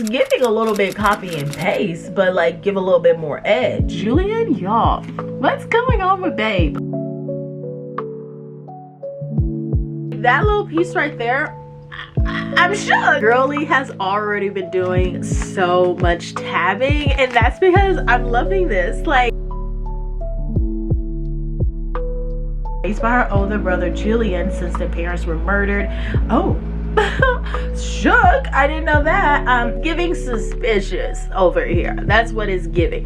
giving a little bit copy and paste, but like give a little bit more edge. Julian, y'all, what's going on with Babe? That little piece right there, I'm shook. Girly has already been doing so much tabbing, and that's because I'm loving this. Like, raised by her older brother Julian since their parents were murdered. Oh, shook. I didn't know that. Giving suspicious over here. That's what it's giving.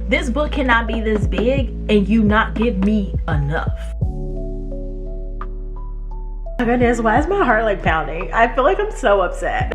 This book cannot be this big and you not give me enough. Oh my goodness, why is my heart like pounding? I feel like I'm so upset.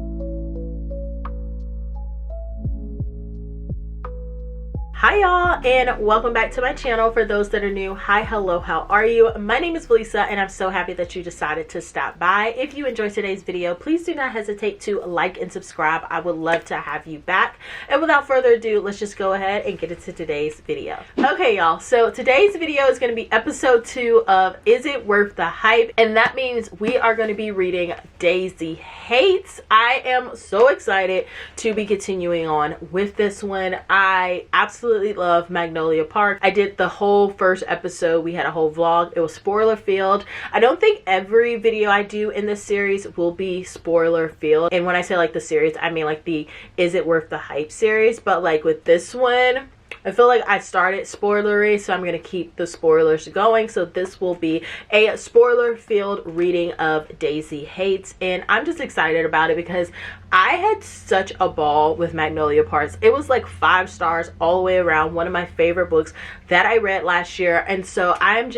Hi y'all, and welcome back to my channel. For those that are new, hi, hello, how are you? My name is Valisa, and I'm so happy that you decided to stop by. If you enjoyed today's video, please do not hesitate to like and subscribe. I would love to have you back. And without further ado, let's just go ahead and get into today's video. Okay y'all, so today's video is going to be episode 2 of Is It Worth the Hype? And that means we are going to be reading Daisy Haites. I am so excited to be continuing on with this one. I absolutely love Magnolia Park. I did the whole first episode. We had a whole vlog. It was spoiler filled. I don't think every video I do in this series will be spoiler filled. And when I say like the series, I mean like the Is It Worth the Hype series. But like with this one, I feel like I started spoilery, so I'm going to keep the spoilers going. So this will be a spoiler-filled reading of Daisy Haites, and I'm just excited about it because I had such a ball with Magnolia Parks. It was like 5 stars all the way around. One of my favorite books that I read last year, and so I'm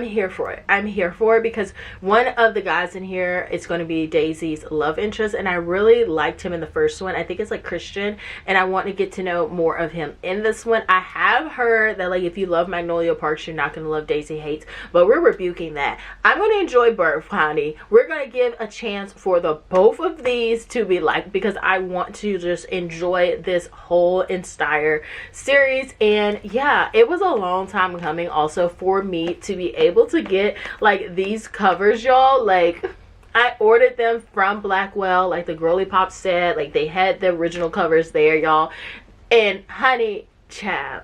here for it. I'm here for it because one of the guys in here is going to be Daisy's love interest, and I really liked him in the first one. I think it's like Christian, and I want to get to know more of him in this one. I have heard that like if you love Magnolia Parks, you're not going to love Daisy Haites, but we're rebuking that. I'm going to enjoy both, honey. We're going to give a chance for the both of these to be liked because I want to just enjoy this whole entire series. And yeah, it was a long time coming also for me to be able to get like these covers, y'all. Like I ordered them from Blackwell, like the Girly Pop said. Like they had the original covers there, y'all, and honey child,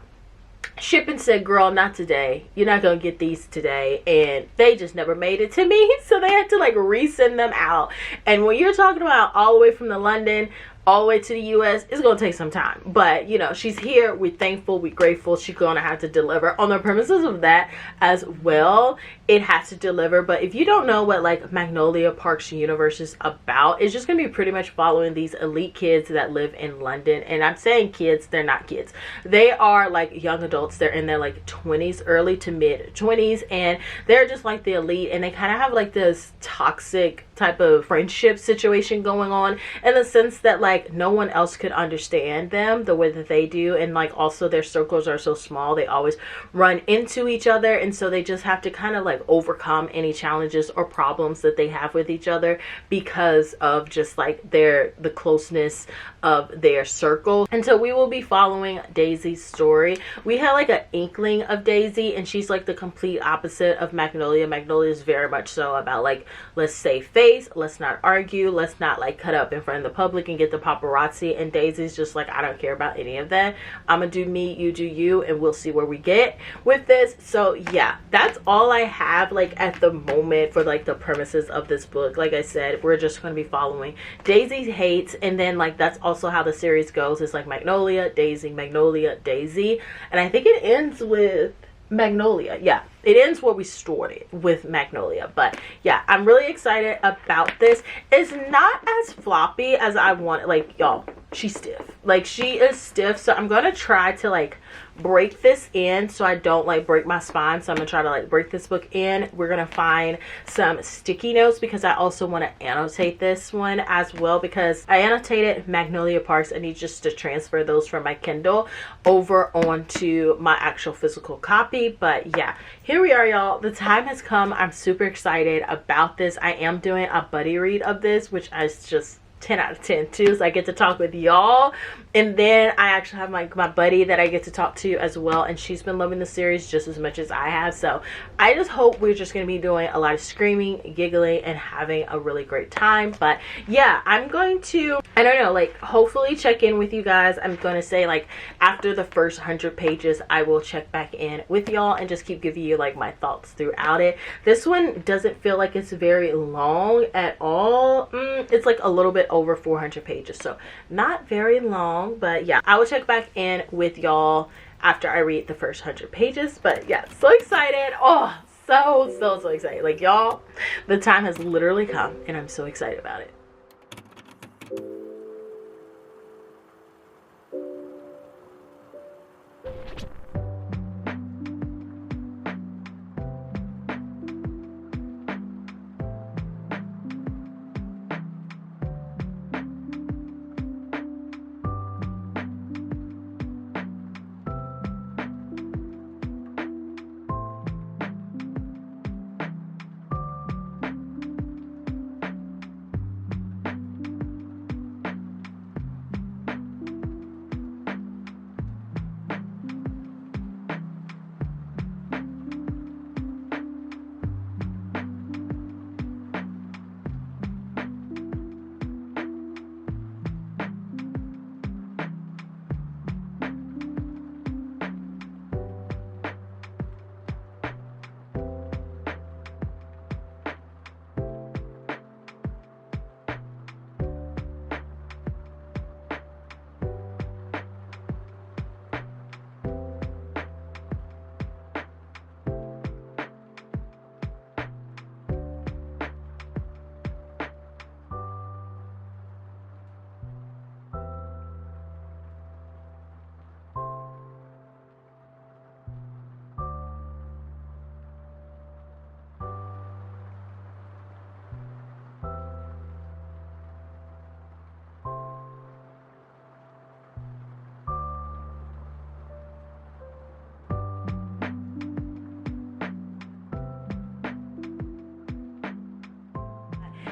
shipping said, girl, not today. You're not gonna get these today. And they just never made it to me, so they had to like resend them out. And when you're talking about all the way from the London all the way to the US, it's gonna take some time, but you know, she's here. We're thankful, we're grateful. She's gonna have to deliver on the premises of that as well. It has to deliver. But if you don't know what like Magnolia Parks Universe is about, it's just gonna be pretty much following these elite kids that live in London. And I'm saying kids, they're not kids, they are like young adults. They're in their like 20s, early to mid 20s, and they're just like the elite, and they kind of have like this toxic type of friendship situation going on, in the sense that like no one else could understand them the way that they do, and like also their circles are so small, they always run into each other, and so they just have to kind of like overcome any challenges or problems that they have with each other because of just like the closeness of their circle. And so we will be following Daisy's story. We had like an inkling of Daisy, and she's like the complete opposite of Magnolia. Magnolia is very much so about like, let's save face, let's not argue, let's not like cut up in front of the public and get the paparazzi. And Daisy's just like, I don't care about any of that. I'm gonna do me, you do you, and we'll see where we get with this. So yeah, that's all I have like at the moment for like the premises of this book. Like I said, we're just going to be following Daisy Haites, and then like that's also how the series goes. It's like Magnolia, Daisy, Magnolia, Daisy, and I think it ends with Magnolia. Yeah, it ends where we started with Magnolia. But yeah, I'm really excited about this. It's not as floppy as I want. Like y'all, she's stiff. Like she is stiff, so I'm gonna try to like break this in so I don't like break my spine. So I'm gonna try to like break this book in. We're gonna find some sticky notes because I also want to annotate this one as well, because I annotated Magnolia Parks. I need just to transfer those from my Kindle over onto my actual physical copy. But yeah, here we are, y'all. The time has come. I'm super excited about this. I am doing a buddy read of this, which is just 10 out of 10 too. So I get to talk with y'all, and then I actually have my buddy that I get to talk to as well, and she's been loving the series just as much as I have. So I just hope we're just going to be doing a lot of screaming, giggling, and having a really great time. But yeah, I'm going to, I don't know, like hopefully check in with you guys. I'm going to say like after the first 100 pages I will check back in with y'all and just keep giving you like my thoughts throughout it. This one doesn't feel like it's very long at all. It's like a little bit over 400 pages, so not very long. But yeah, I will check back in with y'all after I read the first 100 pages. But yeah, so excited. Oh, so excited. Like y'all, the time has literally come and I'm so excited about it.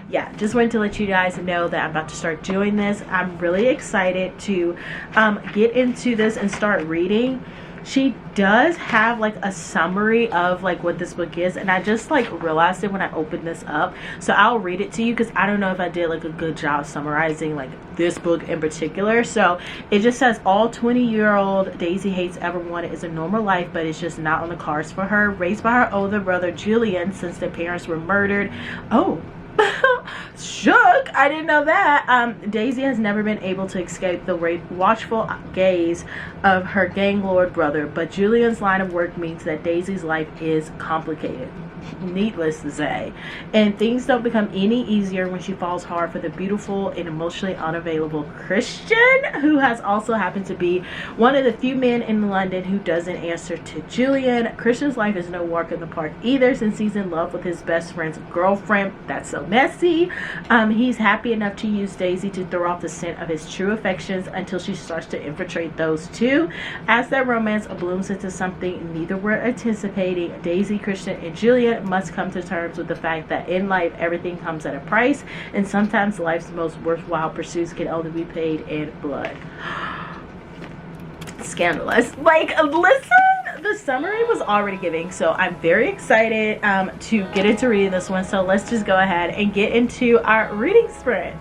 Yeah, just wanted to let you guys know that I'm about to start doing this. I'm really excited to get into this and start reading. She does have like a summary of like what this book is, and I just like realized it when I opened this up, so I'll read it to you because I don't know if I did like a good job summarizing like this book in particular. So it just says, all 20-year-old Daisy Haites ever wanted is a normal life, but it's just not on the cards for her. Raised by her older brother Julian since their parents were murdered. Oh, shook, I didn't know that. Daisy has never been able to escape the watchful gaze of her gang lord brother, but Julian's line of work means that Daisy's life is complicated, needless to say, and things don't become any easier when she falls hard for the beautiful and emotionally unavailable Christian, who has also happened to be one of the few men in London who doesn't answer to Julian. Christian's life is no walk in the park either, since he's in love with his best friend's girlfriend. That's so messy. He's happy enough to use Daisy to throw off the scent of his true affections until she starts to infiltrate those two. As their romance blooms into something neither were anticipating, Daisy, Christian, and Julian must come to terms with the fact that in life everything comes at a price, and sometimes life's most worthwhile pursuits can only be paid in blood. Scandalous. Like, listen, the summary was already giving, so I'm very excited to get into reading this one. So let's just go ahead and get into our reading sprint.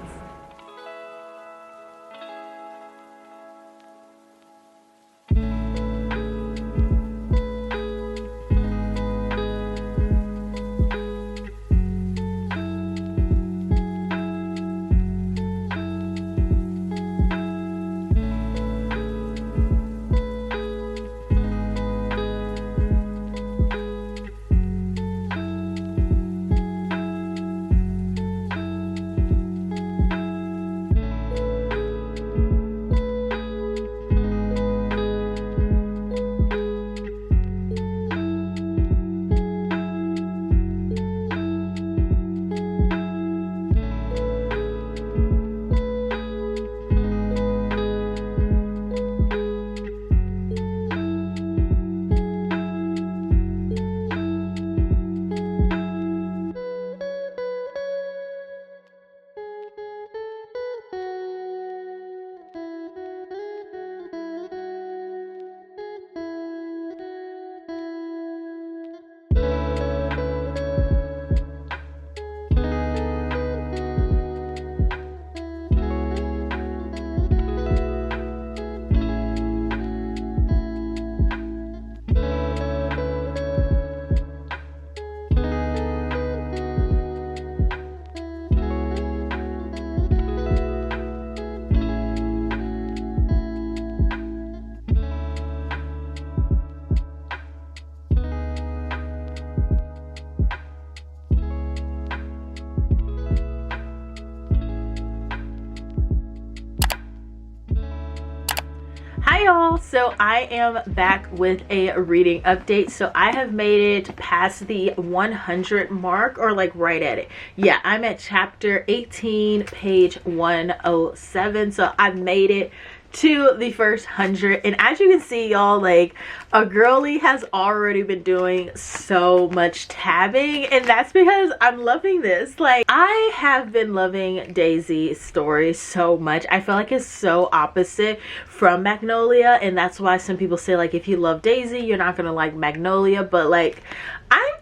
Hi y'all, so I am back with a reading update. So I have made it past the 100 mark, or like right at it. Yeah, I'm at chapter 18, page 107. So I've made it to the first 100, and as you can see, y'all, like, a girly has already been doing so much tabbing, and that's because I'm loving this. Like, I have been loving Daisy's story so much. I feel like it's so opposite from Magnolia, and that's why some people say, like, if you love Daisy, you're not gonna like Magnolia, but like,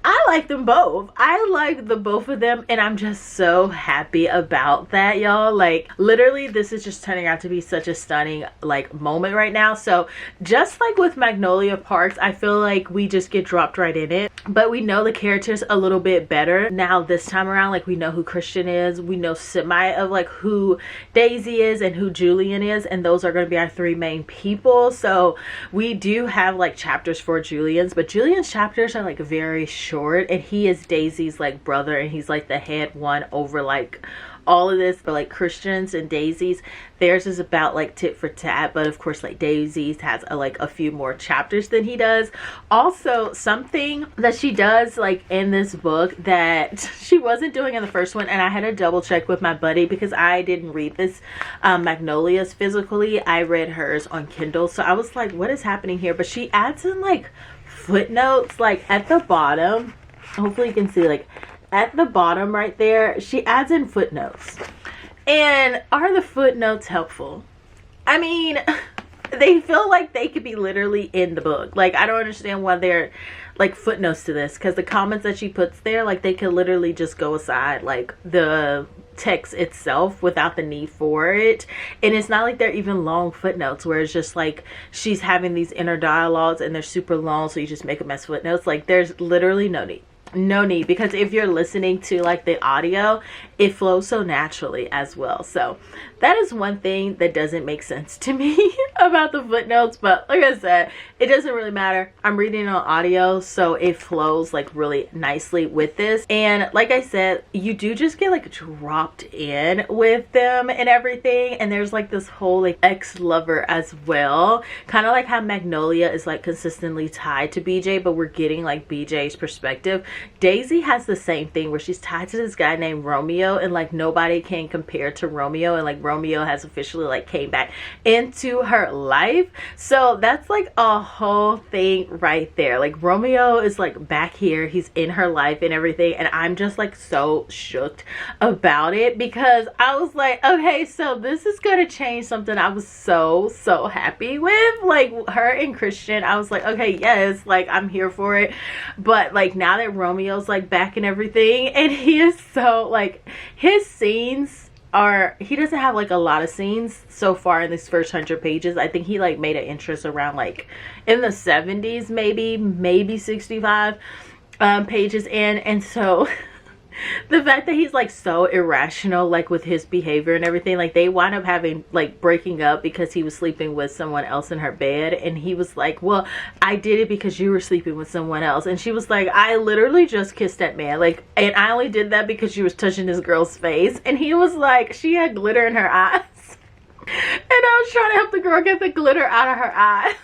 I like them both. I like the both of them, and I'm just so happy about that, y'all. Like, literally, this is just turning out to be such a stunning like moment right now. So just like with Magnolia Parks, I feel like we just get dropped right in it, but we know the characters a little bit better now this time around. Like, we know who Christian is, we know semi of like who Daisy is and who Julian is, and those are going to be our three main people. So we do have like chapters for Julian's, but Julian's chapters are like very short, and he is Daisy's like brother, and he's like the head one over like all of this. But like Christian's and Daisy's, theirs is about like tit for tat, but of course like Daisy's has like a few more chapters than he does. Also, something that she does like in this book that she wasn't doing in the first one, and I had to double check with my buddy because I didn't read this Magnolia's physically, I read hers on Kindle. So I was like, what is happening here? But she adds in like footnotes like at the bottom. Hopefully you can see, like at the bottom right there, she adds in footnotes. And are the footnotes helpful? I mean, they feel like they could be literally in the book. Like, I don't understand why they're like footnotes to this, because the comments that she puts there, like, they could literally just go aside like the text itself without the need for it. And it's not like they're even long footnotes where it's just like she's having these inner dialogues and they're super long, so you just make them as footnotes. Like, there's literally no need, because if you're listening to like the audio, it flows so naturally as well. So that is one thing that doesn't make sense to me about the footnotes, but like I said, it doesn't really matter. I'm reading on audio, so it flows like really nicely with this. And like I said, you do just get like dropped in with them and everything, and there's like this whole like ex-lover as well, kind of like how Magnolia is like consistently tied to BJ, but we're getting like BJ's perspective. Daisy has the same thing where she's tied to this guy named Romeo, and like nobody can compare to Romeo, and like Romeo has officially like came back into her life. So that's like a whole thing right there. Like, Romeo is like back here, he's in her life and everything, and I'm just like so shook about it, because I was like, okay, so this is gonna change something I was so happy with. Like, her and Christian, I was like, okay, yes, like I'm here for it. But like, now that Romeo's like back and everything, and he is so like, his scenes are, he doesn't have like a lot of scenes so far in this first 100 pages. I think he like made an interest around like in the 70s, maybe 65 pages in. And so the fact that he's like so irrational like with his behavior and everything, like they wind up having like breaking up because he was sleeping with someone else in her bed, and he was like, well, I did it because you were sleeping with someone else. And she was like, I literally just kissed that man, like, and I only did that because she was touching this girl's face. And he was like, she had glitter in her eyes and I was trying to help the girl get the glitter out of her eye.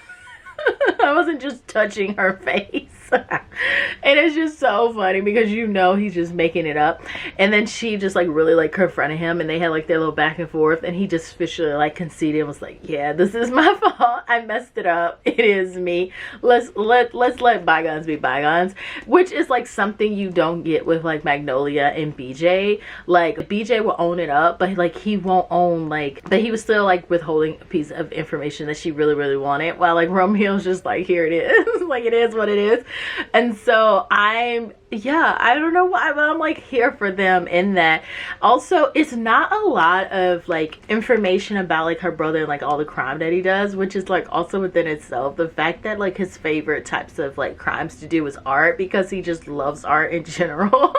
I wasn't just touching her face. And it's just so funny because you know he's just making it up. And then she just like really like confronted him, and they had like their little back and forth, and he just officially like conceded and was like, yeah, this is my fault, I messed it up, it is me, let's let bygones be bygones. Which is like something you don't get with like Magnolia and BJ. Like, BJ will own it up, but like he won't own like that he was still like withholding a piece of information that she really wanted, while like Romeo's just like, here it is. Like, it is what it is. And so I don't know why, but I'm like here for them in that. Also, it's not a lot of like information about like her brother and like all the crime that he does, which is like also within itself the fact that like his favorite types of like crimes to do is art, because he just loves art in general.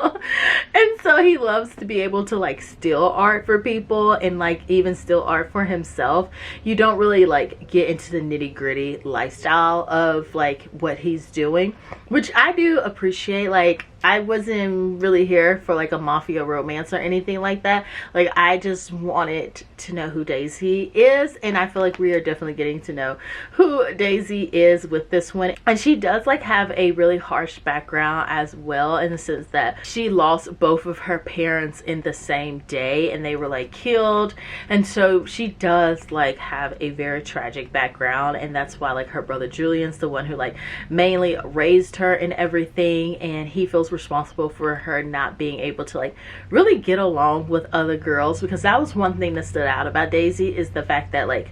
And so he loves to be able to like steal art for people, and like even steal art for himself. You don't really like get into the nitty-gritty lifestyle of like what he's doing, which I do appreciate. Like, I wasn't really here for like a mafia romance or anything like that. Like, I just wanted to know who Daisy is, and I feel like we are definitely getting to know who Daisy is with this one. And she does like have a really harsh background as well, in the sense that she lost both of her parents in the same day, and they were like killed. And so she does like have a very tragic background, and that's why like her brother Julian's the one who like mainly raised her and everything, and he feels responsible for her not being able to like really get along with other girls, because that was one thing that stood out about Daisy, is the fact that like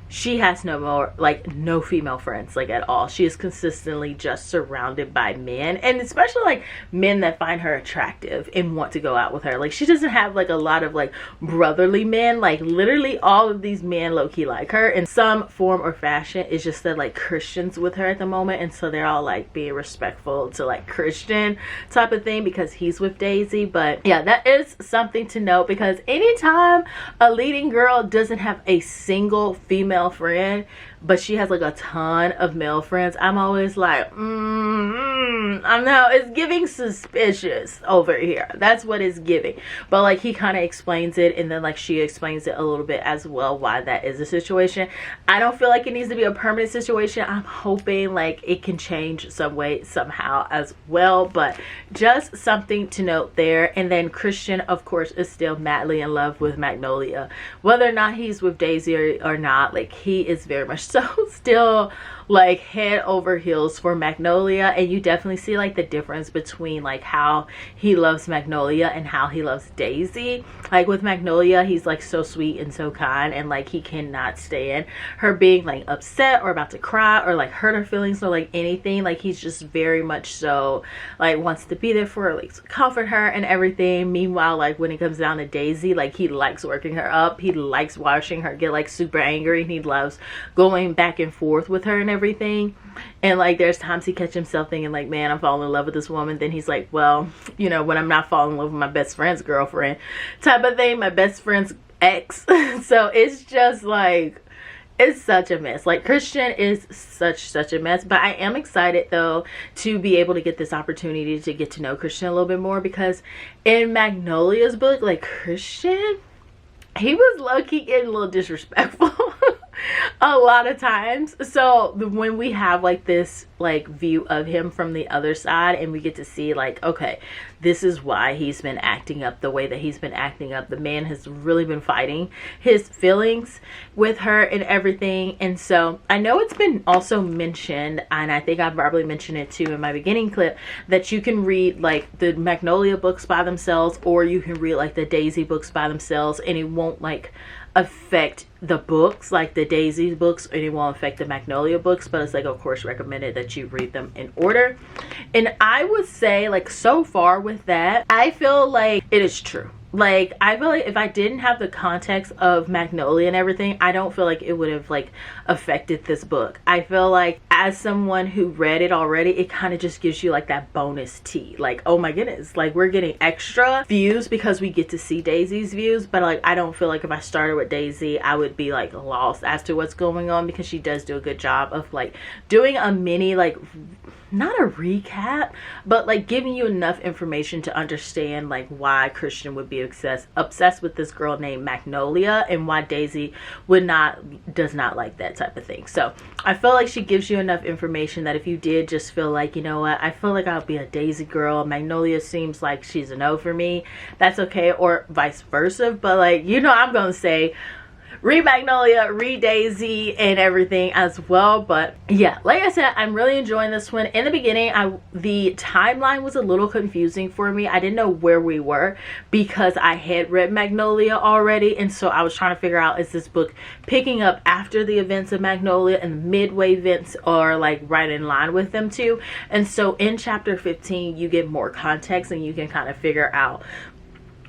she has no female friends like at all. She is consistently just surrounded by men, and especially like men that find her attractive and want to go out with her. Like, she doesn't have like a lot of like brotherly men. Like, literally all of these men low-key like her in some form or fashion. It's just that like Christians with her at the moment, and so they're all like being respectful to like Christian type of thing because he's with Daisy. But yeah, that is something to note, because anytime a leading girl doesn't have a single female friend but she has like a ton of male friends, I'm always like, I know it's giving suspicious over here. That's what it's giving. But like, he kind of explains it, and then like she explains it a little bit as well why that is the situation. I don't feel like it needs to be a permanent situation. I'm hoping like it can change some way somehow as well, but just something to note there. And then Christian, of course, is still madly in love with Magnolia, whether or not he's with Daisy or not. Like, he is very much so still like head over heels for Magnolia. And you definitely see like the difference between like how he loves Magnolia and how he loves Daisy. Like, with Magnolia, he's like so sweet and so kind, and like he cannot stand her being like upset or about to cry or like hurt her feelings or like anything. Like, he's just very much so like wants to be there for her, like to comfort her and everything. Meanwhile, like when it comes down to Daisy, like he likes working her up, he likes watching her get like super angry, and he loves going back and forth with her and everything. And like, there's times he catches himself thinking like, man, I'm falling in love with this woman. Then he's like, well, you know, when I'm not falling in love with my best friend's girlfriend type of thing, my best friend's ex. So it's just like, it's such a mess. Like, Christian is such a mess. But I am excited though to be able to get this opportunity to get to know Christian a little bit more, because in Magnolia's book, like, Christian, he was low-key getting a little disrespectful a lot of times. So when we have like this like view of him from the other side, and we get to see like, okay, this is why he's been acting up the way that he's been acting up. The man has really been fighting his feelings with her and everything. And so I know it's been also mentioned, and I think I probably mentioned it too in my beginning clip, that you can read like the Magnolia books by themselves, or you can read like the Daisy books by themselves, and it won't like affect the books, like the Daisy books, and it won't affect the Magnolia books. But it's like, of course, recommended that you read them in order. And I would say like, so far with that, I feel like it is true. Like, I feel like if I didn't have the context of Magnolia and everything, I don't feel like it would have like affected this book. I feel like as someone who read it already, it kind of just gives you like that bonus tea. Like, oh my goodness, like we're getting extra views because we get to see Daisy's views. But like, I don't feel like if I started with Daisy, I would be like lost as to what's going on, because she does do a good job of like doing a mini, like, not a recap, but like giving you enough information to understand like why Christian would be obsessed with this girl named Magnolia, and why Daisy does not like that type of thing. So I feel like she gives you enough information that if you did just feel like, you know what, I feel like I'll be a Daisy girl, Magnolia seems like she's a no for me, that's okay, or vice versa. But like, you know, I'm gonna say read Magnolia, read Daisy and everything as well. But yeah, like I said, I'm really enjoying this one. In the beginning, the timeline was a little confusing for me. I didn't know where we were because I had read Magnolia already, and so I was trying to figure out, is this book picking up after the events of Magnolia, and the midway events are like right in line with them too. And so in chapter 15 you get more context, and you can kind of figure out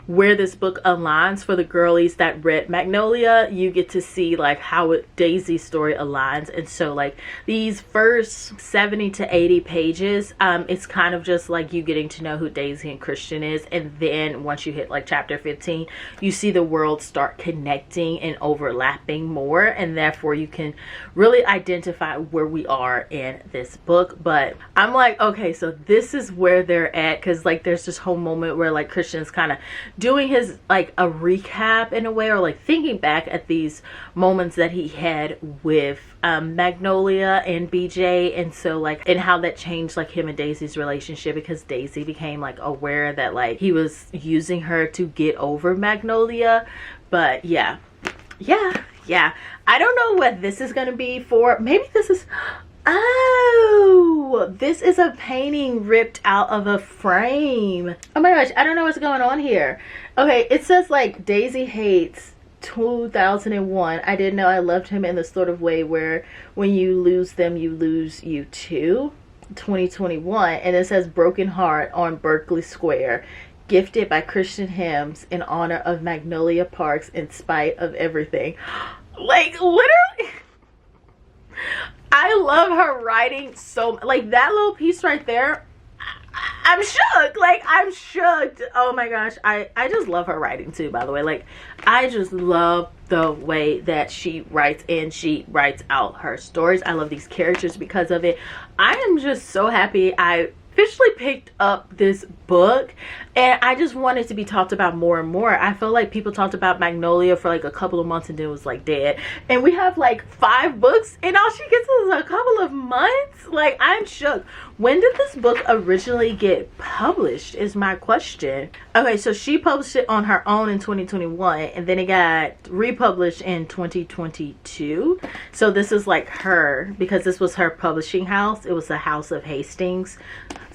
where this book aligns for the girlies that read Magnolia. You get to see like how Daisy's story aligns. And so like these first 70 to 80 pages, it's kind of just like you getting to know who Daisy and Christian is. And then once you hit like chapter 15, you see the world start connecting and overlapping more, and therefore you can really identify where we are in this book. But I'm like, okay, so this is where they're at, because like there's this whole moment where like Christian's kind of doing his like a recap in a way, or like thinking back at these moments that he had with Magnolia and BJ, and so like and how that changed like him and Daisy's relationship, because Daisy became like aware that like he was using her to get over Magnolia. But yeah, I don't know what this is gonna be for. Maybe this is, oh, this is a painting ripped out of a frame. Oh my gosh, I don't know what's going on here. Okay, it says like Daisy Haites 2001. I didn't know I loved him in the sort of way where when you lose them, you lose you too. 2021. And it says Broken Heart on Berkeley Square, gifted by Christian Hymns in honor of Magnolia Parks in spite of everything. Like literally, I love her writing so, like that little piece right there, I'm shook. Like I'm shook. Oh my gosh, I just love her writing too, by the way. Like I just love the way that she writes, and she writes out her stories. I love these characters because of it. I am just so happy I officially picked up this book, and I just wanted to be talked about more and more. I feel like people talked about Magnolia for like a couple of months and then it was like dead, and we have like 5 books and all she gets is a couple of months. Like I'm shook. When did this book originally get published is my question. Okay, so she published it on her own in 2021, and then it got republished in 2022. So this is like her, because this was her publishing house. It was the House of Hastings.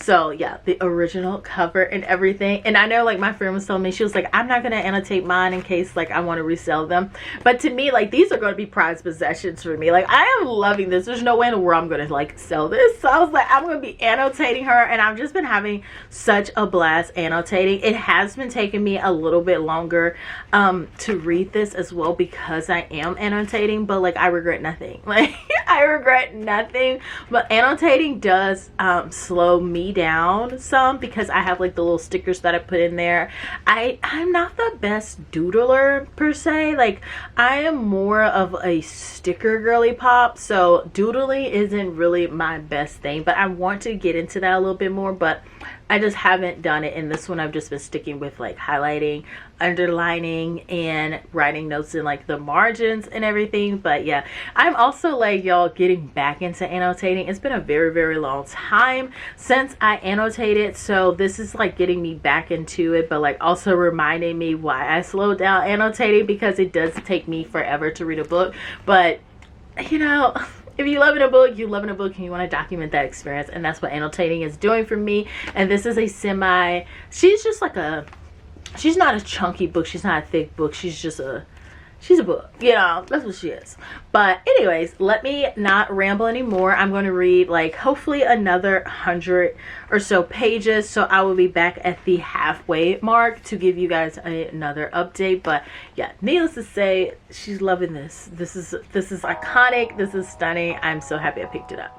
So yeah, the original cover and everything. And I know like my friend was telling me, she was like, I'm not gonna annotate mine in case like I want to resell them. But to me, like these are going to be prized possessions for me. Like I am loving this. There's no way in the world I'm gonna like sell this. So I was like, I'm gonna be annotating her, and I've just been having such a blast annotating. It has been taking me a little bit longer to read this as well, because I am annotating, but like I regret nothing. Like I regret nothing. But annotating does slow me down some, because I have like the little stickers that I put in there. I'm not the best doodler per se. Like I am more of a sticker girly pop, so doodling isn't really my best thing, but I want to get into that a little bit more, but I just haven't done it in this one. I've just been sticking with like highlighting, underlining, and writing notes in like the margins and everything. But yeah, I'm also like y'all getting back into annotating. It's been a very, very long time since I annotated, so this is like getting me back into it, but like also reminding me why I slowed down annotating, because it does take me forever to read a book. But you know, if you love in a book, you love in a book, and you want to document that experience, and that's what annotating is doing for me. And this is a semi, she's just like a, she's not a chunky book, she's not a thick book, she's a book, you know, that's what she is. But anyways, let me not ramble anymore. I'm going to read like hopefully another 100 or so pages, so I will be back at the halfway mark to give you guys another update. But yeah, needless to say, she's loving this. This is iconic, this is stunning. I'm so happy I picked it up.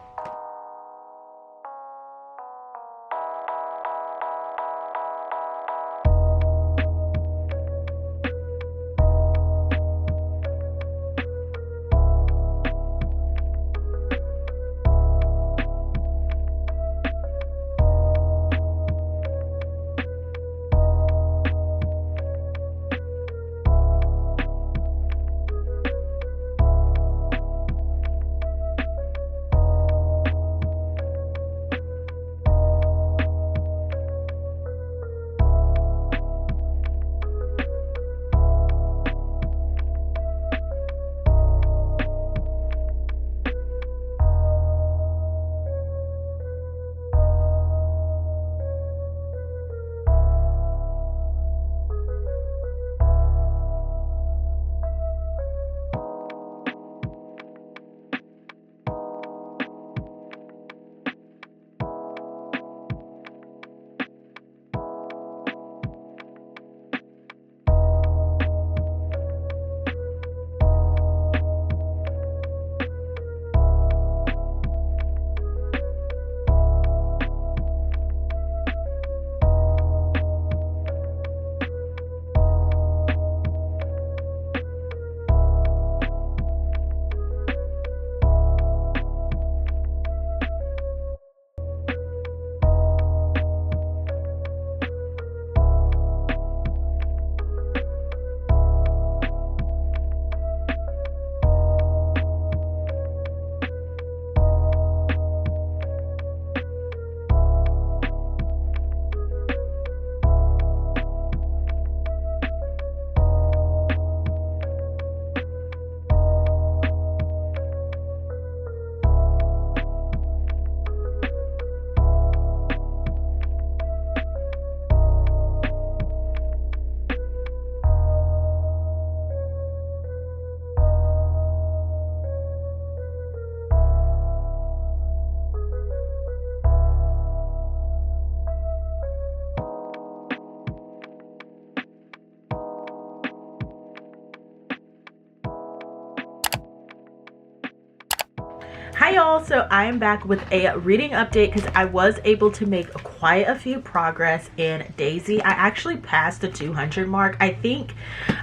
Hi y'all, so I am back with a reading update because I was able to make quite a few progress in Daisy. I actually passed the 200 mark. I think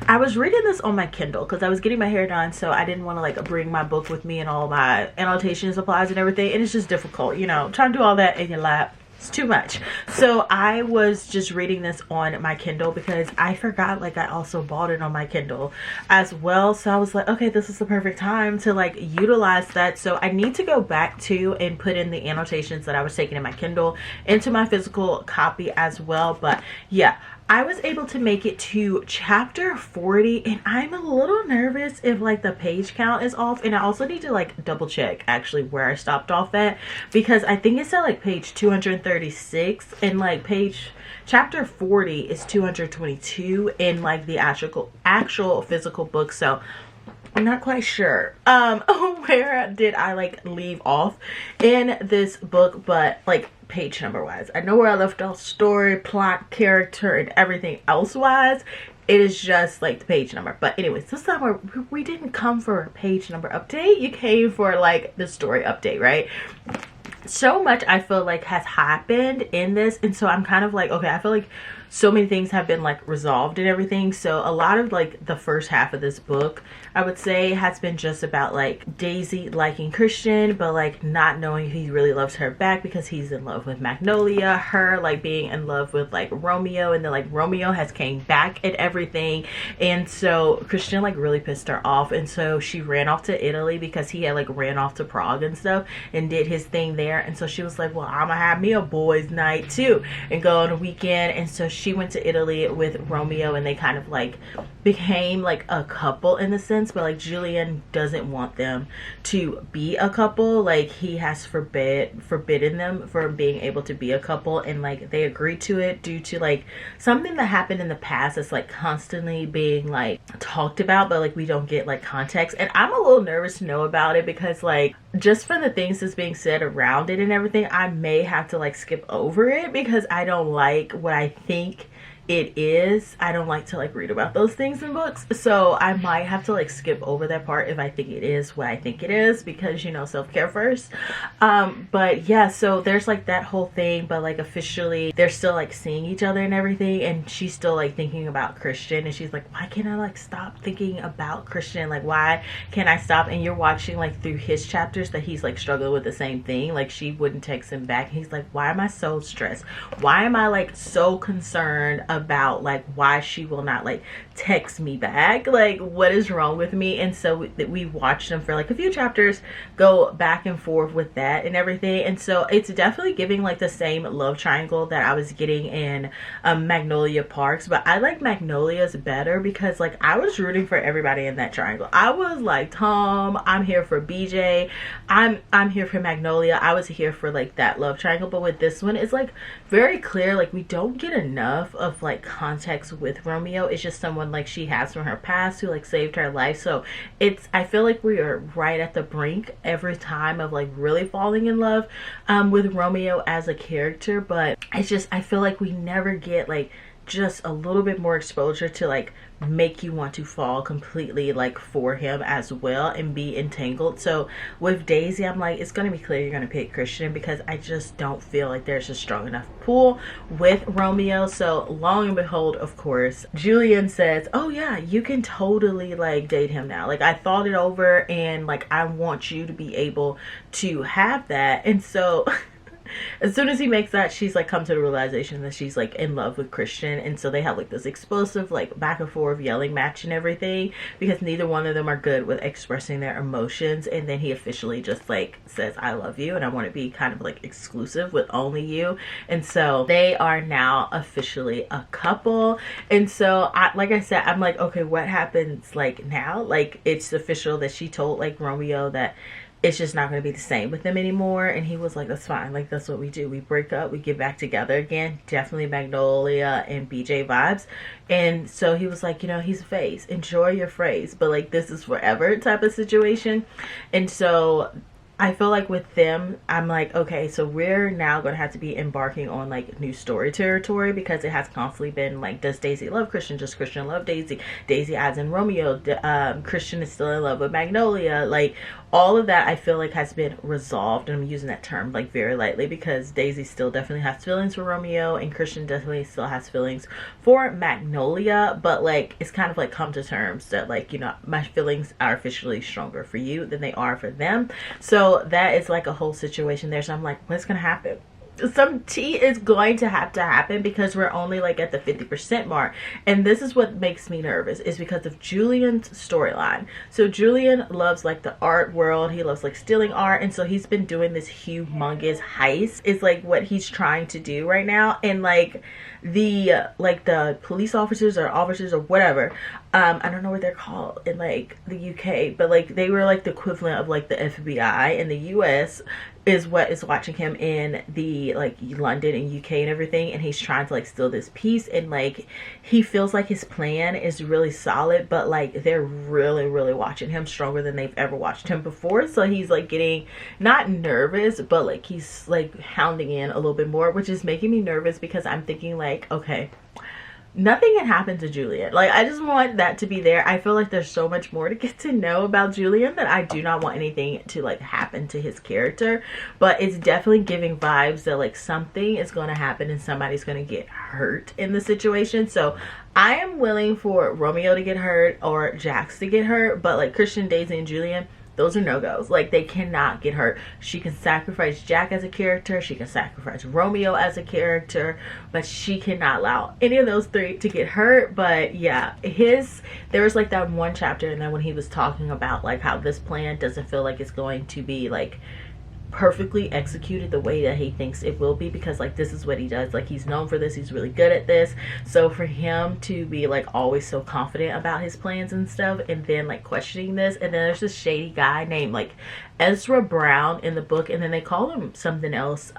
I was reading this on my Kindle because I was getting my hair done, so I didn't want to like bring my book with me and all my annotation supplies and everything, and it's just difficult, you know, trying to do all that in your lap. It's too much. So I was just reading this on my Kindle because I forgot like I also bought it on my Kindle as well. So I was like, okay, this is the perfect time to like utilize that. So I need to go back to and put in the annotations that I was taking in my Kindle into my physical copy as well. But yeah, I was able to make it to chapter 40 and I'm a little nervous if like the page count is off, and I also need to like double check actually where I stopped off at, because I think it's at like page 236 and like chapter 40 is 222 in like the actual physical book. So I'm not quite sure where did I like leave off in this book, but like page number wise I know where I left off, story, plot, character, and everything else wise. It is just like the page number. But anyways, this time we didn't come for a page number update. You came for like the story update, right? So much I feel like has happened in this, and so I'm kind of like, okay, I feel like so many things have been like resolved and everything. So a lot of like the first half of this book, I would say, has been just about like Daisy liking Christian but like not knowing if he really loves her back because he's in love with Magnolia, her like being in love with like Romeo, and then like Romeo has came back and everything, and so Christian like really pissed her off, and so she ran off to Italy because he had like ran off to Prague and stuff and did his thing there. And so she was like, well, I'm gonna have me a boys night too and go on a weekend. And so she went to Italy with Romeo and they kind of like became like a couple in a sense, but like Julian doesn't want them to be a couple. Like he has forbidden them from being able to be a couple, and like they agreed to it due to like something that happened in the past that's like constantly being like talked about, but like we don't get like context. And I'm a little nervous to know about it because like just for the things that's being said around it and everything, I may have to like skip over it because I don't like what I think it is. I don't like to like read about those things in books, so I might have to like skip over that part if I think it is what I think it is, because you know, self-care first. But yeah, so there's like that whole thing, but like officially they're still like seeing each other and everything, and she's still like thinking about Christian, and she's like, why can't I like stop thinking about Christian? Like why can't I stop? And you're watching like through his chapters that he's like struggling with the same thing. Like she wouldn't text him back, and he's like, why am I so stressed? Why am I like so concerned about like why she will not like text me back? Like what is wrong with me? And so we watched them for like a few chapters go back and forth with that and everything, and so it's definitely giving like the same love triangle that I was getting in Magnolia Parks. But I like Magnolia's better because like I was rooting for everybody in that triangle. I was like, Tom, I'm here for BJ, I'm here for Magnolia. I was here for like that love triangle. But with this one, it's like very clear like we don't get enough of like context with Romeo. It's just someone like she has from her past who like saved her life. So I feel like we are right at the brink every time of like really falling in love with Romeo as a character. But it's just, I feel like we never get like just a little bit more exposure to like make you want to fall completely like for him as well and be entangled. So with Daisy, I'm like, it's going to be clear you're going to pick Christian because I just don't feel like there's a strong enough pull with Romeo. So long and behold, of course, Julian says, oh yeah, you can totally like date him now. Like I thought it over and like I want you to be able to have that. And so as soon as he makes that, she's like come to the realization that she's like in love with Christian. And so they have like this explosive like back and forth yelling match and everything because neither one of them are good with expressing their emotions. And then he officially just like says, I love you and I want to be kind of like exclusive with only you. And so they are now officially a couple. And so like I said, I'm like, okay, what happens like now? Like it's official that she told like Romeo that it's just not going to be the same with them anymore. And he was like, that's fine, like that's what we do, we break up, we get back together again. Definitely Magnolia and BJ vibes. And so he was like, you know, he's a phase, enjoy your phrase, but like this is forever type of situation. And so I feel like with them, I'm like, okay, so we're now going to have to be embarking on like new story territory, because it has constantly been like, does Daisy love Christian? Does Christian love Daisy? Daisy adds in Romeo. Christian is still in love with Magnolia. Like, all of that I feel like has been resolved, and I'm using that term like very lightly, because Daisy still definitely has feelings for Romeo, and Christian definitely still has feelings for Magnolia, but like it's kind of like come to terms that like, you know, my feelings are officially stronger for you than they are for them. So that is like a whole situation there. So I'm like, what's gonna happen? Some tea is going to happen, because we're only like at the 50% mark, and this is what makes me nervous, is because of Julian's storyline. So Julian loves like the art world, he loves like stealing art, and so he's been doing this humongous heist is like what he's trying to do right now. And like the police officers or whatever, I don't know what they're called in like the UK, but like they were like the equivalent of like the FBI in the US, is what is watching him in the like London and UK and everything, and he's trying to like steal this piece, and like he feels like his plan is really solid, but like they're really watching him stronger than they've ever watched him before. So he's like getting not nervous, but like he's like hounding in a little bit more, which is making me nervous, because I'm thinking like, okay, nothing can happen to Julian. Like, I just want that to be there. I feel like there's so much more to get to know about Julian that I do not want anything to like happen to his character, but it's definitely giving vibes that like something is going to happen and somebody's going to get hurt in the situation. So I am willing for Romeo to get hurt or Jax to get hurt, but like Christian, Daisy, and Julian, those are no-goes. Like, they cannot get hurt. She can sacrifice Jack as a character, she can sacrifice Romeo as a character, but she cannot allow any of those three to get hurt. But yeah, there was like that one chapter, and then when he was talking about like how this plan doesn't feel like it's going to be like perfectly executed the way that he thinks it will be, because like this is what he does, like he's known for this, he's really good at this. So for him to be like always so confident about his plans and stuff, and then like questioning this, and then there's this shady guy named like Ezra Brown in the book, and then they call him something else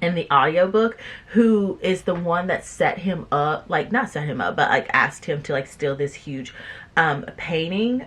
in the audiobook, who is the one that set him up, like not set him up, but like asked him to like steal this huge painting.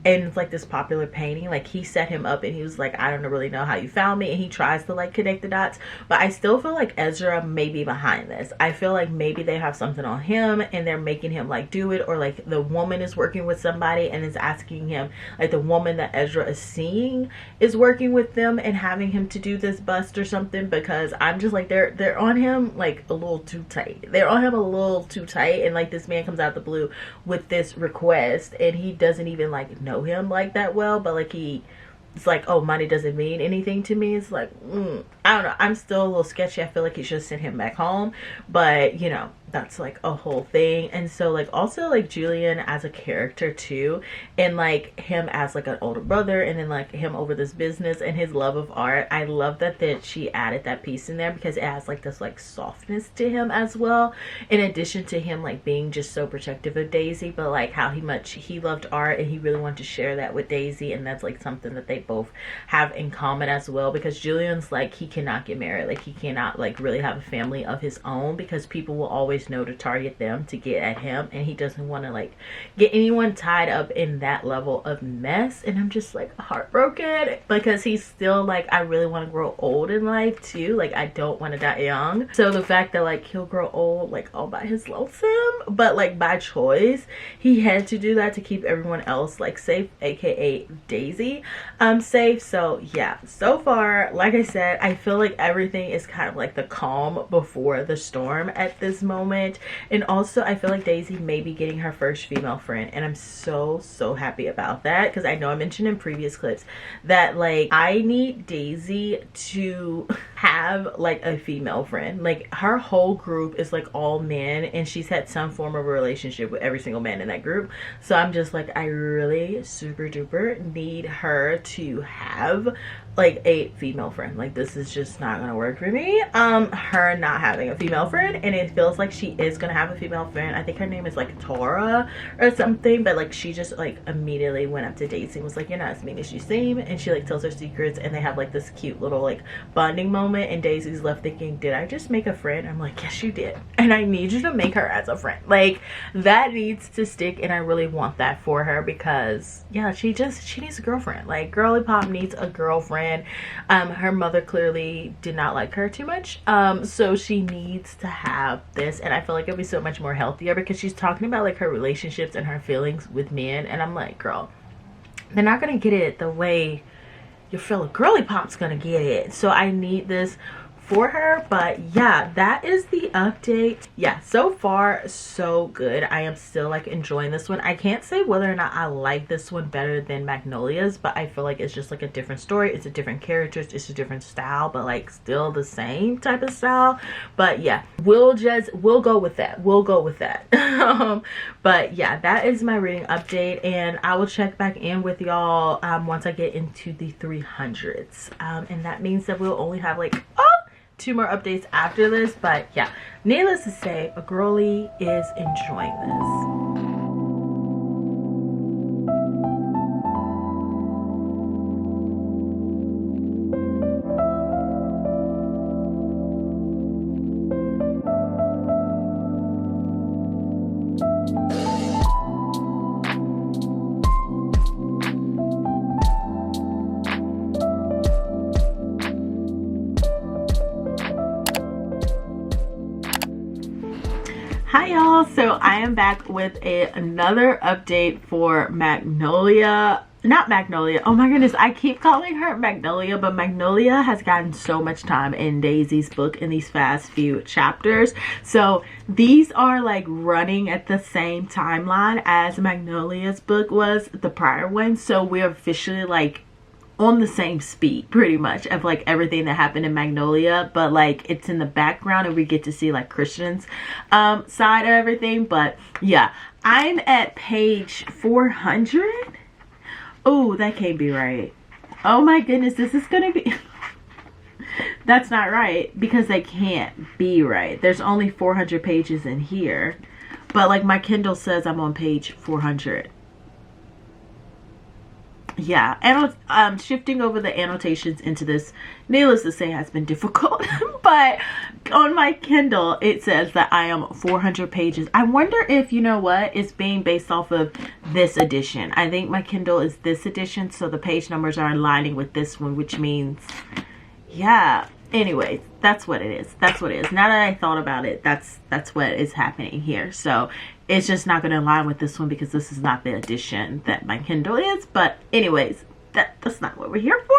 And it's like this popular painting, like he set him up, and he was like, I don't really know how you found me, and he tries to like connect the dots. But I still feel like Ezra may be behind this. I feel like maybe they have something on him and they're making him like do it, or like the woman is working with somebody and is asking him, like the woman that Ezra is seeing is working with them and having him to do this bust or something. Because I'm just like, they're on him like a little too tight. They're on him a little too tight, and like this man comes out the blue with this request, and he doesn't even like know him like that well, but like it's like, oh, money doesn't mean anything to me. It's like, I don't know, I'm still a little sketchy. I feel like he should send him back home, but you know, that's like a whole thing. And so like also like Julian as a character too, and like him as like an older brother, and then like him over this business and his love of art. I love that she added that piece in there, because it has like this like softness to him as well, in addition to him like being just so protective of Daisy, but like how much he loved art and he really wanted to share that with Daisy. And that's like something that they both have in common as well, because Julian's like, he cannot get married, like he cannot like really have a family of his own, because people will always know to target them to get at him, and he doesn't want to like get anyone tied up in that level of mess. And I'm just like heartbroken, because he's still like, I really want to grow old in life too, like I don't want to die young. So the fact that like he'll grow old like all by his lonesome, but like by choice, he had to do that to keep everyone else like safe, aka Daisy safe. So yeah, so far, like I said, I feel like everything is kind of like the calm before the storm at this moment. And also I feel like Daisy may be getting her first female friend, and I'm so happy about that, because I know I mentioned in previous clips that like I need Daisy to have like a female friend. Like her whole group is like all men, and she's had some form of a relationship with every single man in that group. So I'm just like, I really super duper need her to have like a female friend. Like this is just not gonna work for me, her not having a female friend. And it feels like she is gonna have a female friend. I think her name is like Tora or something, but like she just like immediately went up to Daisy and was like, you're not as mean as you seem, and she like tells her secrets, and they have like this cute little like bonding moment. moment, and Daisy's left thinking, did I just make a friend? I'm like, yes you did, and I need you to make her as a friend. Like, that needs to stick, and I really want that for her, because yeah, she needs a girlfriend. Like, girly pop needs a girlfriend. Her mother clearly did not like her too much, so she needs to have this, and I feel like it'll be so much more healthier, because she's talking about like her relationships and her feelings with men, and I'm like, girl, they're not gonna get it the way your fellow girly pop's gonna get it. So I need this for her. But yeah, that is the update. Yeah, so far so good. I am still like enjoying this one. I can't say whether or not I like this one better than Magnolia's, but I feel like it's just like a different story. It's a different characters, it's a different style, but like still the same type of style. But yeah, we'll go with that. We'll go with that. But yeah, that is my reading update, and I will check back in with y'all once I get into the 300s, and that means that we'll only have like 2 more updates after this. But yeah, needless to say, a girly is enjoying this. Hi y'all, so I am back with another update for Magnolia. Not Magnolia, oh my goodness, I keep calling her Magnolia, but Magnolia has gotten so much time in Daisy's book in these fast few chapters. So these are like running at the same timeline as Magnolia's book was, the prior one. So we're officially like on the same speed pretty much of like everything that happened in Magnolia, but like it's in the background and we get to see like Christian's side of everything. But yeah, I'm at page 400. Oh, that can't be right. Oh my goodness, this is gonna be that's not right, because they can't be right. There's only 400 pages in here, but like my Kindle says I'm on page 400. Yeah, and shifting over the annotations into this, needless to say, has been difficult. But on my Kindle it says that I am 400 pages. I wonder if, you know what, it's being based off of this edition. I think my Kindle is this edition, so the page numbers are aligning with this one, which means, yeah, anyways, that's what it is. That's what it is. Now that I thought about it, that's what is happening here. So it's just not going to align with this one, because this is not the edition that my Kindle is. But anyways, that's not what we're here for.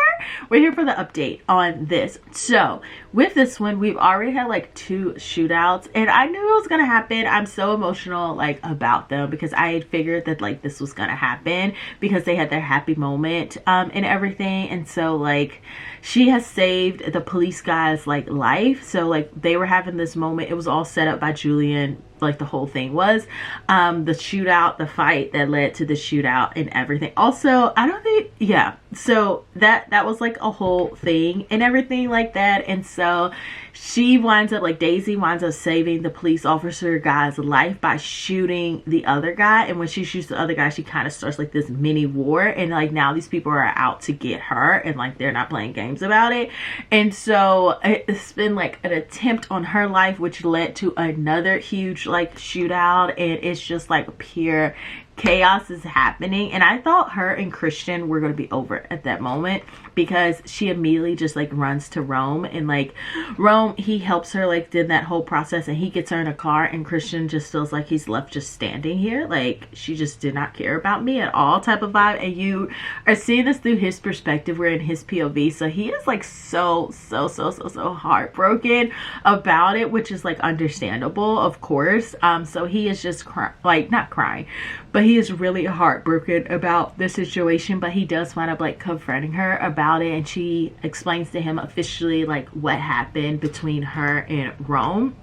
We're here for the update on this. So with this one, we've already had like 2 shootouts, and I knew it was gonna happen. I'm so emotional like about them, because I had figured that like this was gonna happen, because they had their happy moment and everything. And so like she has saved the police guy's like life. So like they were having this moment. It was all set up by Julian. Like the whole thing was the shootout, the fight that led to the shootout and everything. Also, I don't think, yeah, so that was like a whole thing and everything like that. And so she winds up, like Daisy winds up saving the police officer guy's life by shooting the other guy. And when she shoots the other guy, she kind of starts like this mini war, and like now these people are out to get her, and like they're not playing games about it. And so it's been like an attempt on her life, which led to another huge like shootout, and it's just like pure chaos is happening. And I thought her and Christian were going to be over at that moment, because she immediately just like runs to Rome, and like Rome, he helps her like did that whole process, and he gets her in a car, and Christian just feels like he's left just standing here, like she just did not care about me at all type of vibe. And you are seeing this through his perspective. We're in his POV, so he is like so heartbroken about it, which is like understandable, of course. So he is just like not crying, but he is really heartbroken about the situation. But he does wind up like confronting her about it, and she explains to him officially like what happened between her and Rome.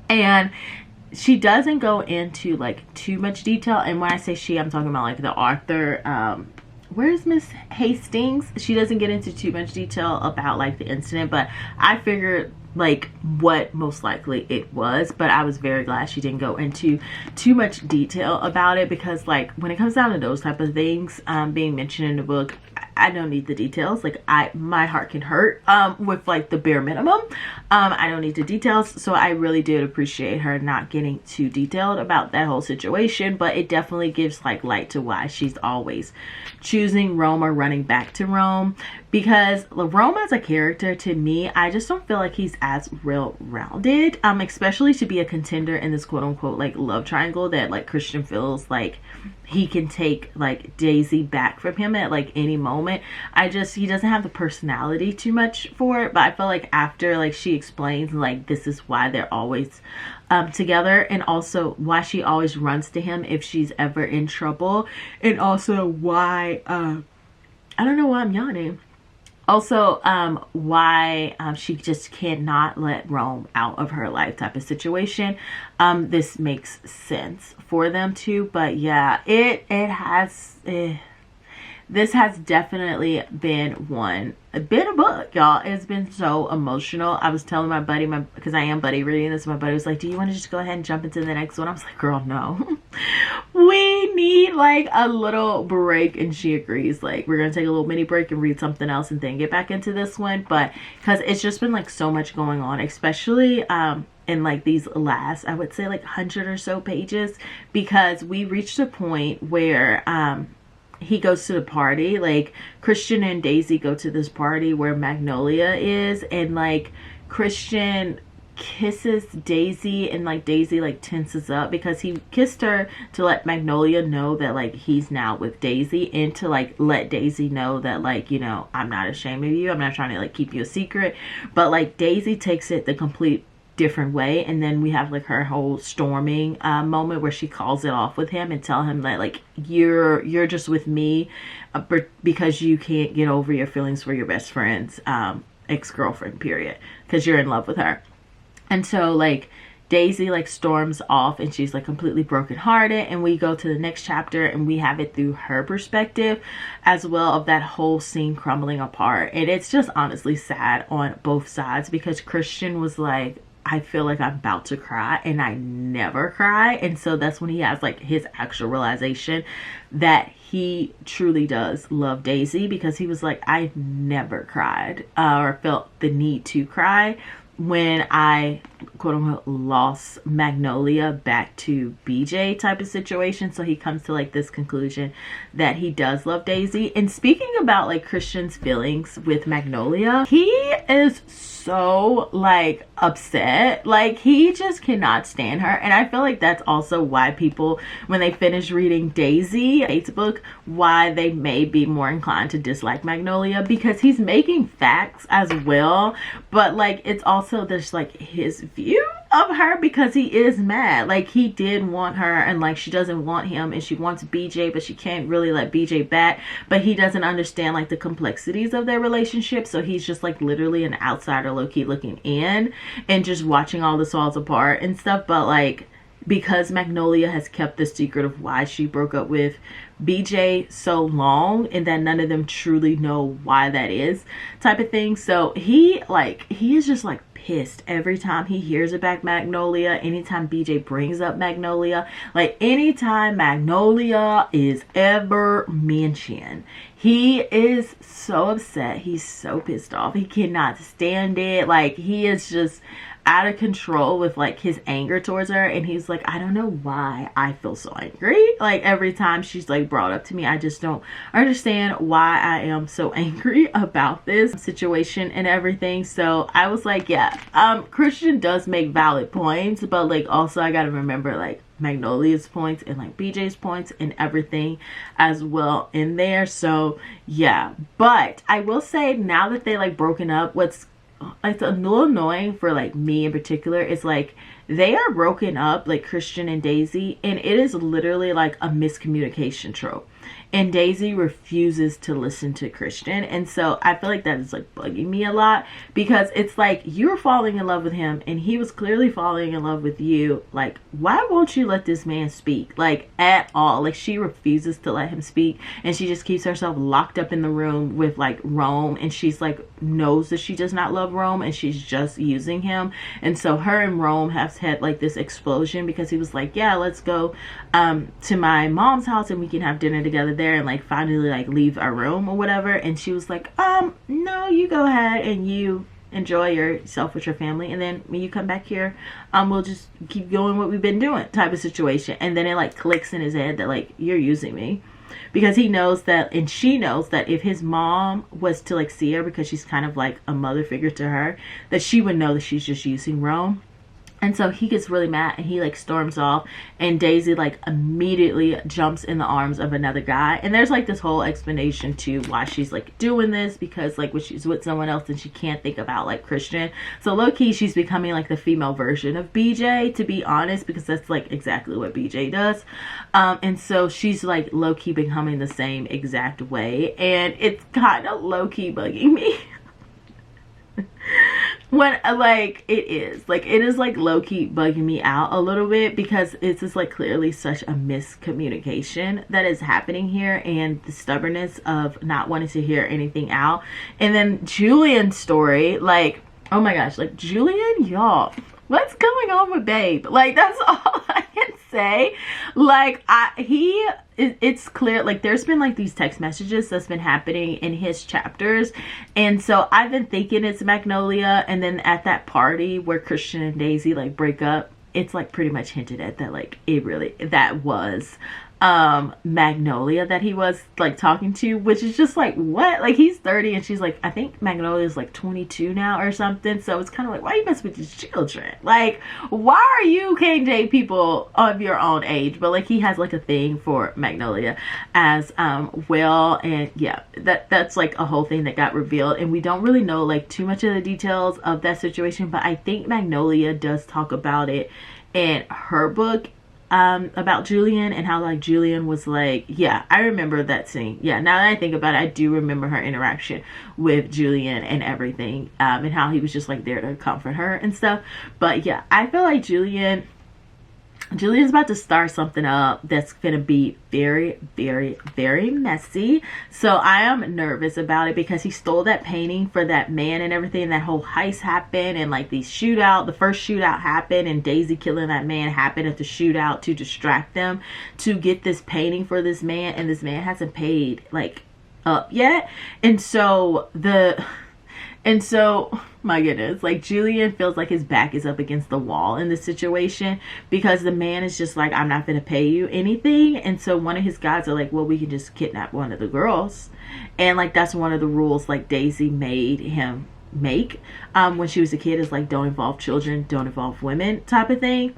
And she doesn't go into like too much detail, and when I say she, I'm talking about like the author. Where's Miss Hastings? She doesn't get into too much detail about like the incident, but I figured like what most likely it was. But I was very glad she didn't go into too much detail about it, because like when it comes down to those type of things being mentioned in the book, I don't need the details. Like my heart can hurt with like the bare minimum. I don't need the details. So I really did appreciate her not getting too detailed about that whole situation, but it definitely gives like light to why she's always choosing Rome or running back to Rome, because Rome as a character, to me, I just don't feel like he's as real rounded, especially to be a contender in this quote unquote like love triangle that like Christian feels like he can take like Daisy back from him at like any moment. He doesn't have the personality too much for it, but I feel like after like she explains like this is why they're always together, and also why she always runs to him if she's ever in trouble, and also why I don't know why I'm yawning. Also, why she just cannot let Rome out of her life type of situation. This makes sense for them too, but yeah, this has definitely been a book, y'all. It's been so emotional. I was telling my buddy, because I am buddy reading this, my buddy was like, do you want to just go ahead and jump into the next one? I was like, girl, no. We need like a little break, and she agrees. Like, we're gonna take a little mini break and read something else and then get back into this one. But because it's just been like so much going on, especially in like these last, I would say like 100 or so pages, because we reached a point where he goes to the party. Like, Christian and Daisy go to this party where Magnolia is, and like Christian kisses Daisy, and like Daisy like tenses up because he kissed her to let Magnolia know that like he's now with Daisy, and to like let Daisy know that like, you know, I'm not ashamed of you, I'm not trying to like keep you a secret. But like Daisy takes it the complete different way, and then we have like her whole storming moment where she calls it off with him and tell him that like you're just with me because you can't get over your feelings for your best friend's ex-girlfriend, period, because you're in love with her. And so like Daisy like storms off, and she's like completely brokenhearted, and we go to the next chapter and we have it through her perspective as well, of that whole scene crumbling apart. And it's just honestly sad on both sides, because Christian was like, I feel like I'm about to cry, and I never cry. And so that's when he has like his actual realization that he truly does love Daisy, because he was like, I never cried or felt the need to cry when I quote unquote lost Magnolia back to BJ type of situation. So he comes to like this conclusion that he does love Daisy. And speaking about like Christian's feelings with Magnolia, he is so like upset. Like, he just cannot stand her. And I feel like that's also why people, when they finish reading Daisy Haites' book, why they may be more inclined to dislike Magnolia, because he's making facts as well, but like it's also just like his view of her, because he is mad. Like, he did want her, and like she doesn't want him, and she wants BJ, but she can't really let BJ back. But he doesn't understand like the complexities of their relationship, so he's just like literally an outsider, low-key looking in and just watching all this falls apart and stuff. But like, because Magnolia has kept the secret of why she broke up with BJ so long, and that none of them truly know why that is, type of thing. So he is just like pissed every time he hears about Magnolia, anytime BJ brings up Magnolia, like anytime Magnolia is ever mentioned, he is so upset. He's so pissed off. He cannot stand it. Like, he is just out of control with like his anger towards her, and he's like, I don't know why I feel so angry. Like, every time she's like brought up to me, I just don't understand why I am so angry about this situation and everything. So I was like, yeah, Christian does make valid points, but like also I gotta remember like Magnolia's points and like BJ's points and everything as well in there. So yeah, but I will say, now that they like broken up, what's like a little annoying for like me in particular is like they are broken up, like Christian and Daisy, and it is literally like a miscommunication trope, and Daisy refuses to listen to Christian. And so I feel like that is like bugging me a lot, because it's like you're falling in love with him and he was clearly falling in love with you. Like, why won't you let this man speak, like, at all? Like, she refuses to let him speak, and she just keeps herself locked up in the room with like Rome, and she's like knows that she does not love Rome and she's just using him. And so her and Rome have had like this explosion, because he was like, yeah, let's go to my mom's house and we can have dinner together there and like finally like leave our room or whatever. And she was like, no, you go ahead and you enjoy yourself with your family, and then when you come back here, we'll just keep going what we've been doing, type of situation. And then it like clicks in his head that like, you're using me, because he knows that, and she knows that if his mom was to like see her, because she's kind of like a mother figure to her, that she would know that she's just using Rome. And so he gets really mad and he like storms off, and Daisy like immediately jumps in the arms of another guy. And there's like this whole explanation to why she's like doing this, because like when she's with someone else and she can't think about like Christian. So low key she's becoming like the female version of BJ, to be honest, because that's like exactly what BJ does. And so she's like low key becoming the same exact way, and it's kind of low key bugging me. When like it is like low-key bugging me out a little bit, because it's just like clearly such a miscommunication that is happening here, and the stubbornness of not wanting to hear anything out. And then Julian's story, like, oh my gosh, like Julian, y'all, what's going on with babe? Like, that's all I can say. Like, it's clear, like there's been like these text messages that's been happening in his chapters, and so I've been thinking it's Magnolia. And then at that party where Christian and Daisy like break up, it's like pretty much hinted at that like that was Magnolia that he was like talking to, which is just like, what? Like, he's 30 and she's like, I think Magnolia is like 22 now or something. So it's kind of like, why are you messing with these children? Like, why are you can't date people of your own age? But like, he has like a thing for Magnolia as well. And yeah, that's like a whole thing that got revealed, and we don't really know like too much of the details of that situation. But I think Magnolia does talk about it in her book, about Julian, and how like Julian was like, yeah, I remember that scene. Yeah, now that I think about it, I do remember her interaction with Julian and everything, and how he was just like there to comfort her and stuff. But yeah, I feel like Julian's about to start something up that's gonna be very, very, very messy. So I am nervous about it, because he stole that painting for that man and everything. That whole heist happened, and like the first shootout happened, and Daisy killing that man happened at the shootout to distract them to get this painting for this man, and this man hasn't paid like up yet. And so my goodness, like Julian feels like his back is up against the wall in this situation, because the man is just like, I'm not gonna pay you anything. And so one of his guys are like, well, we can just kidnap one of the girls. And like, that's one of the rules like Daisy made him make when she was a kid, is like, don't involve children, don't involve women, type of thing.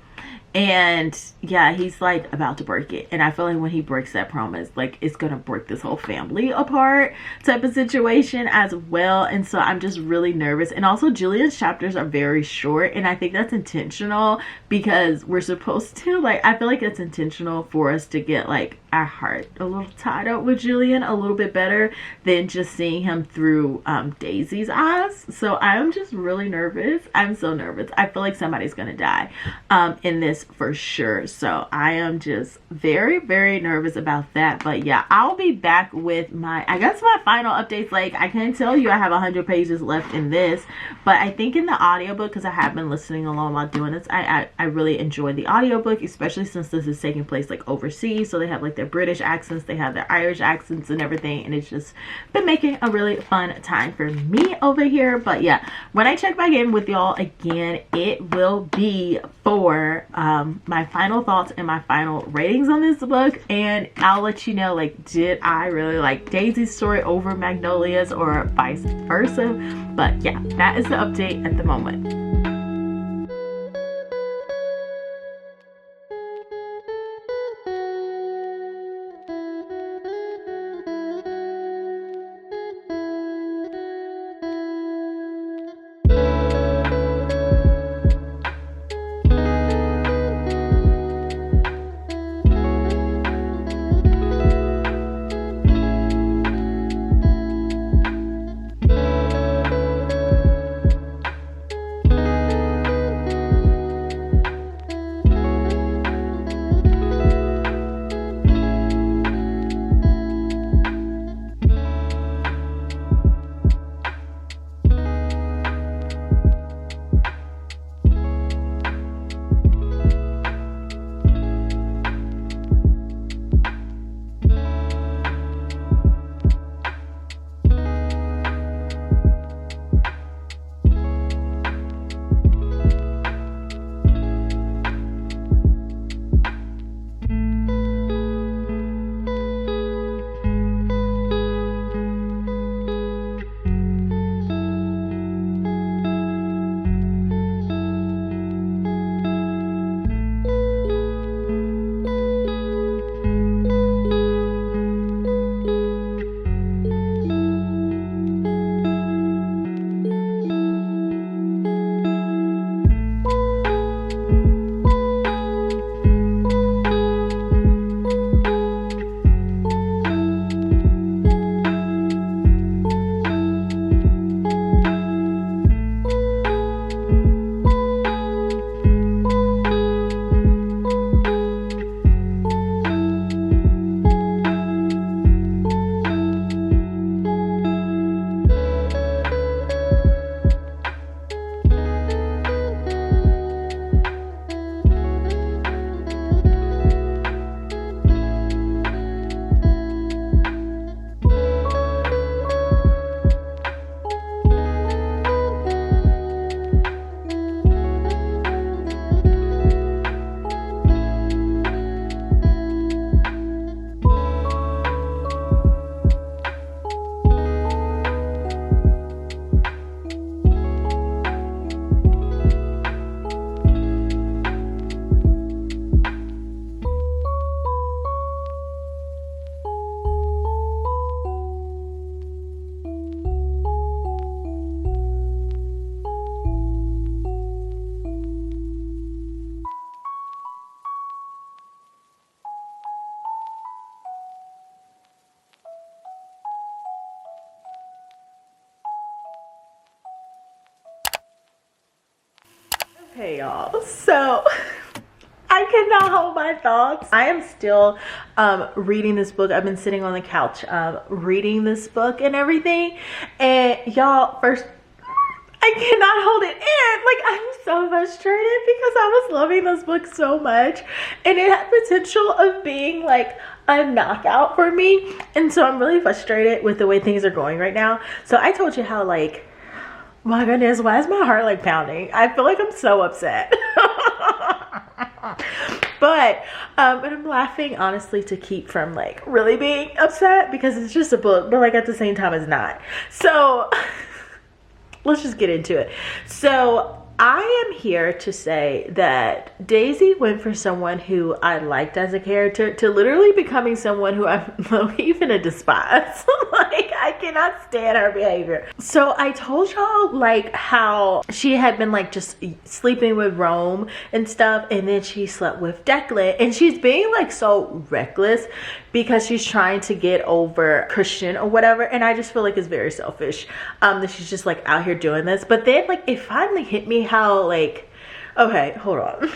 And yeah, he's like about to break it, and I feel like when he breaks that promise, like it's gonna break this whole family apart, type of situation as well. And so I'm just really nervous. And also Julian's chapters are very short, and I think that's intentional, because we're supposed to, like, I feel like it's intentional for us to get like our heart a little tied up with Julian a little bit better than just seeing him through Daisy's eyes. So I'm just really nervous. I'm so nervous. I feel like somebody's gonna die in this for sure. So I am just very, very nervous about that. But yeah, I'll be back with my final updates. Like, I can tell you I have 100 pages left in this, but I think in the audiobook, because I have been listening along while doing this, I really enjoyed the audiobook, especially since this is taking place like overseas. So they have like their British accents, they have their Irish accents and everything, and it's just been making a really fun time for me over here. But yeah, when I check back in with y'all again, it will be for my final thoughts and my final ratings on this book, and I'll let you know, like, did I really like Daisy's story over Magnolia's or vice versa. But yeah, that is the update at the moment. Hey y'all, so I cannot hold my thoughts. I am still reading this book. I've been sitting on the couch reading this book and everything, and y'all, first, I cannot hold it in. Like, I'm so frustrated because I was loving this book so much, and it had potential of being like a knockout for me, and so I'm really frustrated with the way things are going right now. So I told you how, like, my goodness, why is my heart like pounding? I feel like I'm so upset. But and I'm laughing honestly to keep from like really being upset because it's just a book, but like at the same time it's not. So let's just get into it. So I am here to say that Daisy went from someone who I liked as a character to literally becoming someone who I'm even a despise. Like, I cannot stand her behavior. So I told y'all like how she had been like just sleeping with Rome and stuff, and then she slept with Declan, and she's being like so reckless because she's trying to get over Christian or whatever, and I just feel like it's very selfish that she's just like out here doing this. But then like it finally hit me how like, okay, hold on.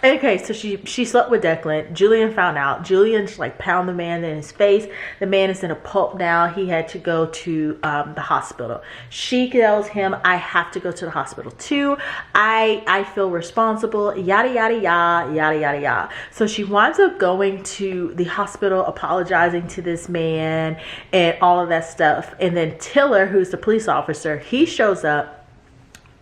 Okay, so she slept with Declan. Julian found out. Julian just like pound the man in his face. The man is in a pulp now. He had to go to the hospital. She tells him, I have to go to the hospital too. I feel responsible, yada yada yada yada yada yada. So she winds up going to the hospital, apologizing to this man and all of that stuff. And then Tiller, who's the police officer, he shows up.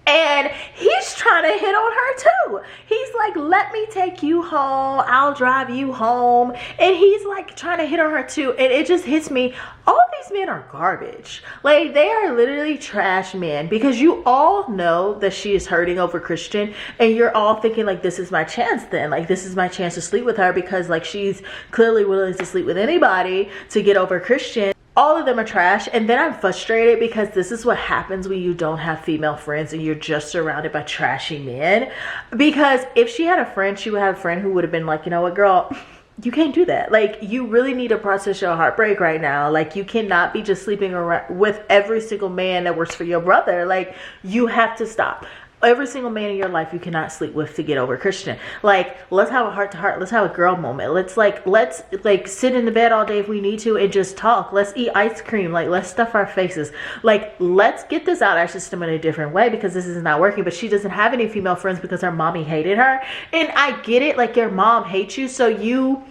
And he's trying to hit on her too. He's like, let me take you home. I'll drive you home. And he's like trying to hit on her too. And it just hits me. All these men are garbage. Like, they are literally trash men, because you all know that she is hurting over Christian. And you're all thinking like, this is my chance then. Like, this is my chance to sleep with her, because like she's clearly willing to sleep with anybody to get over Christian. All of them are trash. And then I'm frustrated because this is what happens when you don't have female friends and you're just surrounded by trashy men. Because if she had a friend, she would have a friend who would have been like, you know what, girl, you can't do that. Like, you really need to process your heartbreak right now. Like, you cannot be just sleeping around with every single man that works for your brother. Like, you have to stop. Every single man in your life you cannot sleep with to get over Christian. Like, let's have a heart-to-heart. Let's have a girl moment. Let's sit in the bed all day if we need to and just talk. Let's eat ice cream. Like, let's stuff our faces. Like, let's get this out of our system in a different way, because this is not working. But she doesn't have any female friends because her mommy hated her. And I get it. Like, your mom hates you, so you...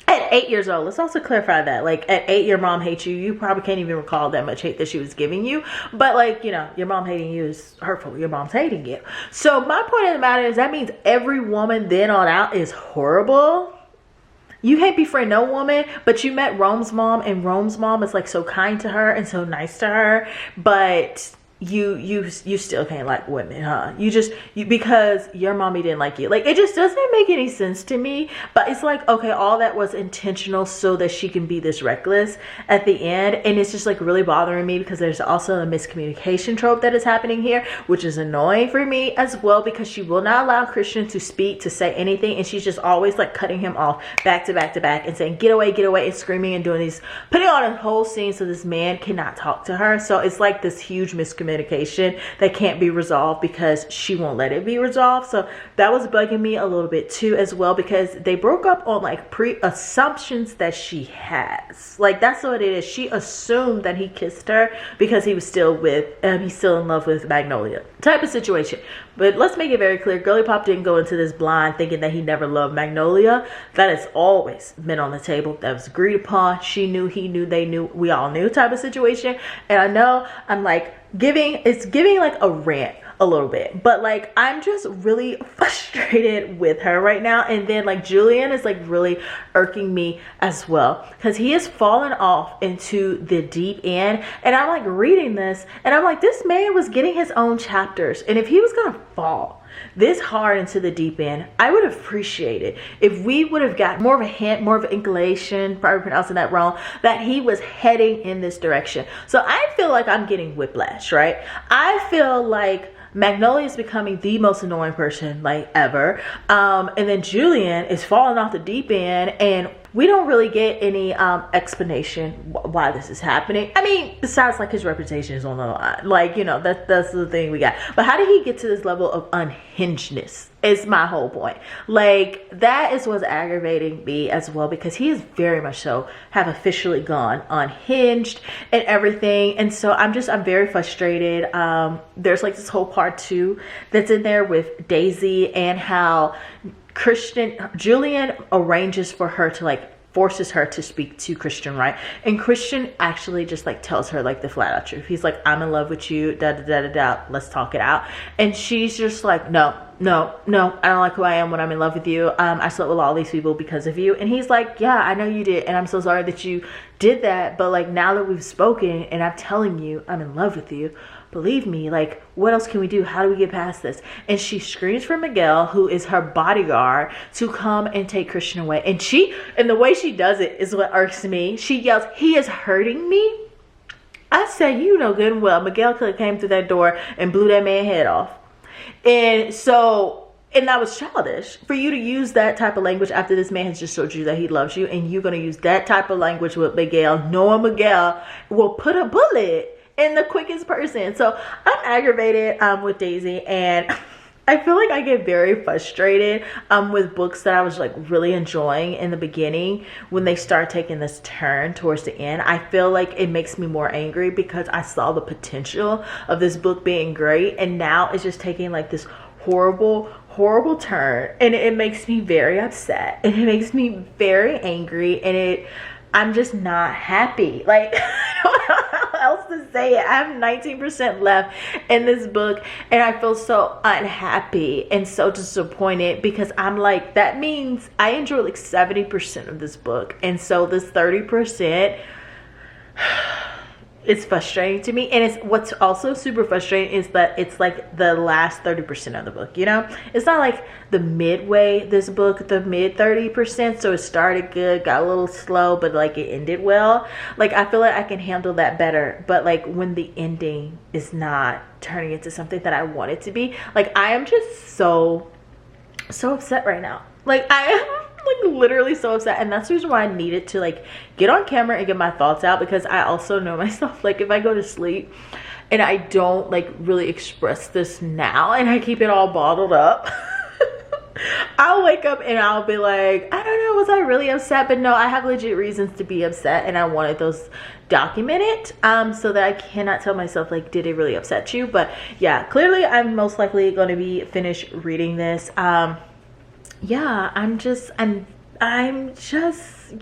At 8 years old, let's also clarify that. Like, at 8, your mom hates you. You probably can't even recall that much hate that she was giving you. But, like, you know, your mom hating you is hurtful. Your mom's hating you. So, my point of the matter is that means every woman then on out is horrible. You can't befriend no woman, but you met Rome's mom, and Rome's mom is, like, so kind to her and so nice to her. But... you still can't like women, huh? Because your mommy didn't like you. Like, it just doesn't make any sense to me. But it's like, okay, all that was intentional so that she can be this reckless at the end. And it's just like really bothering me, because there's also a miscommunication trope that is happening here, which is annoying for me as well, because she will not allow Christian to speak, to say anything, and she's just always like cutting him off back to back to back and saying get away, and screaming and doing these, putting on a whole scene so this man cannot talk to her. So it's like this huge miscommunication that can't be resolved because she won't let it be resolved. So that was bugging me a little bit too as well, because they broke up on like pre-assumptions that she has. Like, that's what it is. She assumed that he kissed her because he was still he's still in love with Magnolia type of situation. But let's make it very clear, Girly Pop didn't go into this blind thinking that he never loved Magnolia. That has always been on the table. That was agreed upon. She knew, he knew, they knew, we all knew type of situation. And I know I'm like it's giving like a rant a little bit, but like I'm just really frustrated with her right now. And then like Julian is like really irking me as well, because he has fallen off into the deep end. And I'm like reading this and I'm like, this man was getting his own chapters, and if he was gonna fall this hard into the deep end, I would have appreciated if we would have got more of a hint, more of an inclination, probably pronouncing that wrong, that he was heading in this direction. So I feel like I'm getting whiplash, right? I feel like Magnolia is becoming the most annoying person like ever, and then Julian is falling off the deep end, and we don't really get any explanation why this is happening. I mean, besides like his reputation is on the line, like, you know, that's the thing we got. But how did he get to this level of unhingedness is my whole point. Like, that is what's aggravating me as well, because he is very much so have officially gone unhinged and everything. And so I'm very frustrated. There's like this whole part 2 that's in there with Daisy, and how Julian arranges for her to like forces her to speak to Christian, right? And Christian actually just like tells her like the flat out truth. He's like, I'm in love with you, da da da da da, let's talk it out. And she's just like, no, I don't like who I am when I'm in love with you. I slept with all these people because of you. And he's like, yeah, I know you did, and I'm so sorry that you did that, but like, now that we've spoken and I'm telling you I'm in love with you, believe me, like, what else can we do? How do we get past this? And she screams for Miguel, who is her bodyguard, to come and take Christian away. And the way she does it is what irks me. She yells, he is hurting me. I said, you know good and well Miguel could have came through that door and blew that man's head off. And that was childish for you to use that type of language after this man has just showed you that he loves you, and you're going to use that type of language with Miguel, knowing Miguel will put a bullet in the quickest person. So I'm aggravated with Daisy, and I feel like I get very frustrated with books that I was like really enjoying in the beginning. When they start taking this turn towards the end, I feel like it makes me more angry, because I saw the potential of this book being great, and now it's just taking like this horrible turn, and it makes me very upset, and it makes me very angry, and I'm just not happy. Like, I don't know how else to say it. I have 19% left in this book, and I feel so unhappy and so disappointed, because I'm like, that means I enjoyed like 70% of this book, and so this 30%, it's frustrating to me. And it's what's also super frustrating is that it's like the last 30% of the book, you know? It's not like the midway, this book, the mid 30%. So it started good, got a little slow, but like it ended well. Like, I feel like I can handle that better. But like, when the ending is not turning into something that I want it to be, like, I am just so upset right now. Like, I am like literally so upset, and that's the reason why I needed to like get on camera and get my thoughts out, because I also know myself, like, if I go to sleep and I don't like really express this now and I keep it all bottled up, I'll wake up and I'll be like, I don't know, was I really upset? But no, I have legit reasons to be upset, and I wanted those documented so that I cannot tell myself like, did it really upset you? But yeah, clearly I'm most likely going to be finished reading this. Yeah, I'm just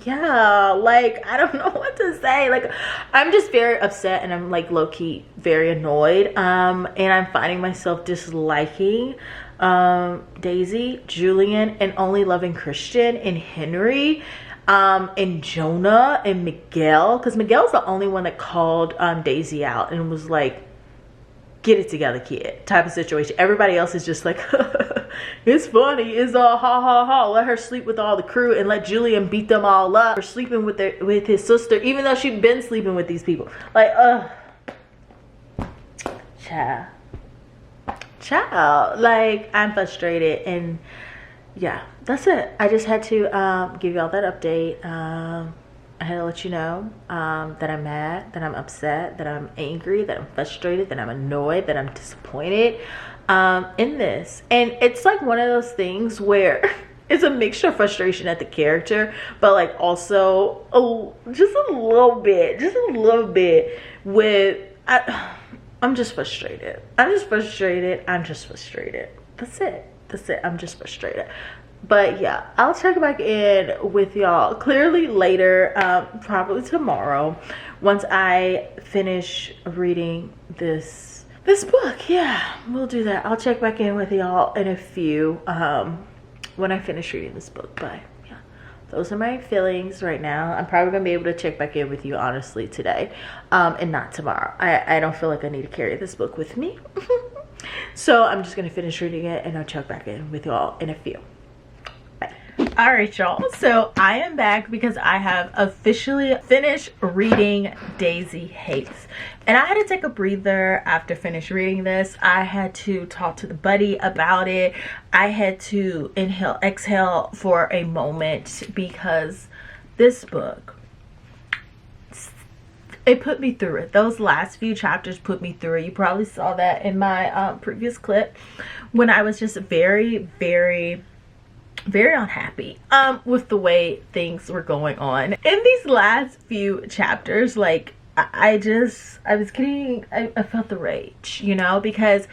yeah, like, I don't know what to say. Like, I'm just very upset, and I'm like low-key very annoyed, and I'm finding myself disliking Daisy, Julian, and only loving Christian and Henry, and Jonah and Miguel, because Miguel's the only one that called Daisy out and was like, get it together, kid, type of situation. Everybody else is just like, it's funny, it's all ha ha ha, let her sleep with all the crew and let Julian beat them all up for sleeping with his sister, even though she'd been sleeping with these people. Like, child, like, I'm frustrated. And yeah, that's it. I just had to give y'all that update. I had to let you know that I'm mad, that I'm upset, that I'm angry, that I'm frustrated, that I'm annoyed, that I'm disappointed in this. And it's like one of those things where it's a mixture of frustration at the character, but like also just a little bit with I'm just frustrated. That's it. I'm just frustrated. But yeah, I'll check back in with y'all clearly later, probably tomorrow, once I finish reading this book. Yeah, we'll do that. I'll check back in with y'all in a few when I finish reading this book. But yeah, those are my feelings right now. I'm probably gonna be able to check back in with you honestly today, and not tomorrow. I don't feel like I need to carry this book with me. So I'm just gonna finish reading it, and I'll check back in with y'all in a few. All right, y'all, so I am back because I have officially finished reading Daisy Haites, and I had to take a breather after finish reading this. I had to talk to the buddy about it. I had to inhale, exhale for a moment, because this book, it put me through it. Those last few chapters put me through it. You probably saw that in my previous clip when I was just very, very, very unhappy with the way things were going on. In these last few chapters, like, I felt the rage, you know, because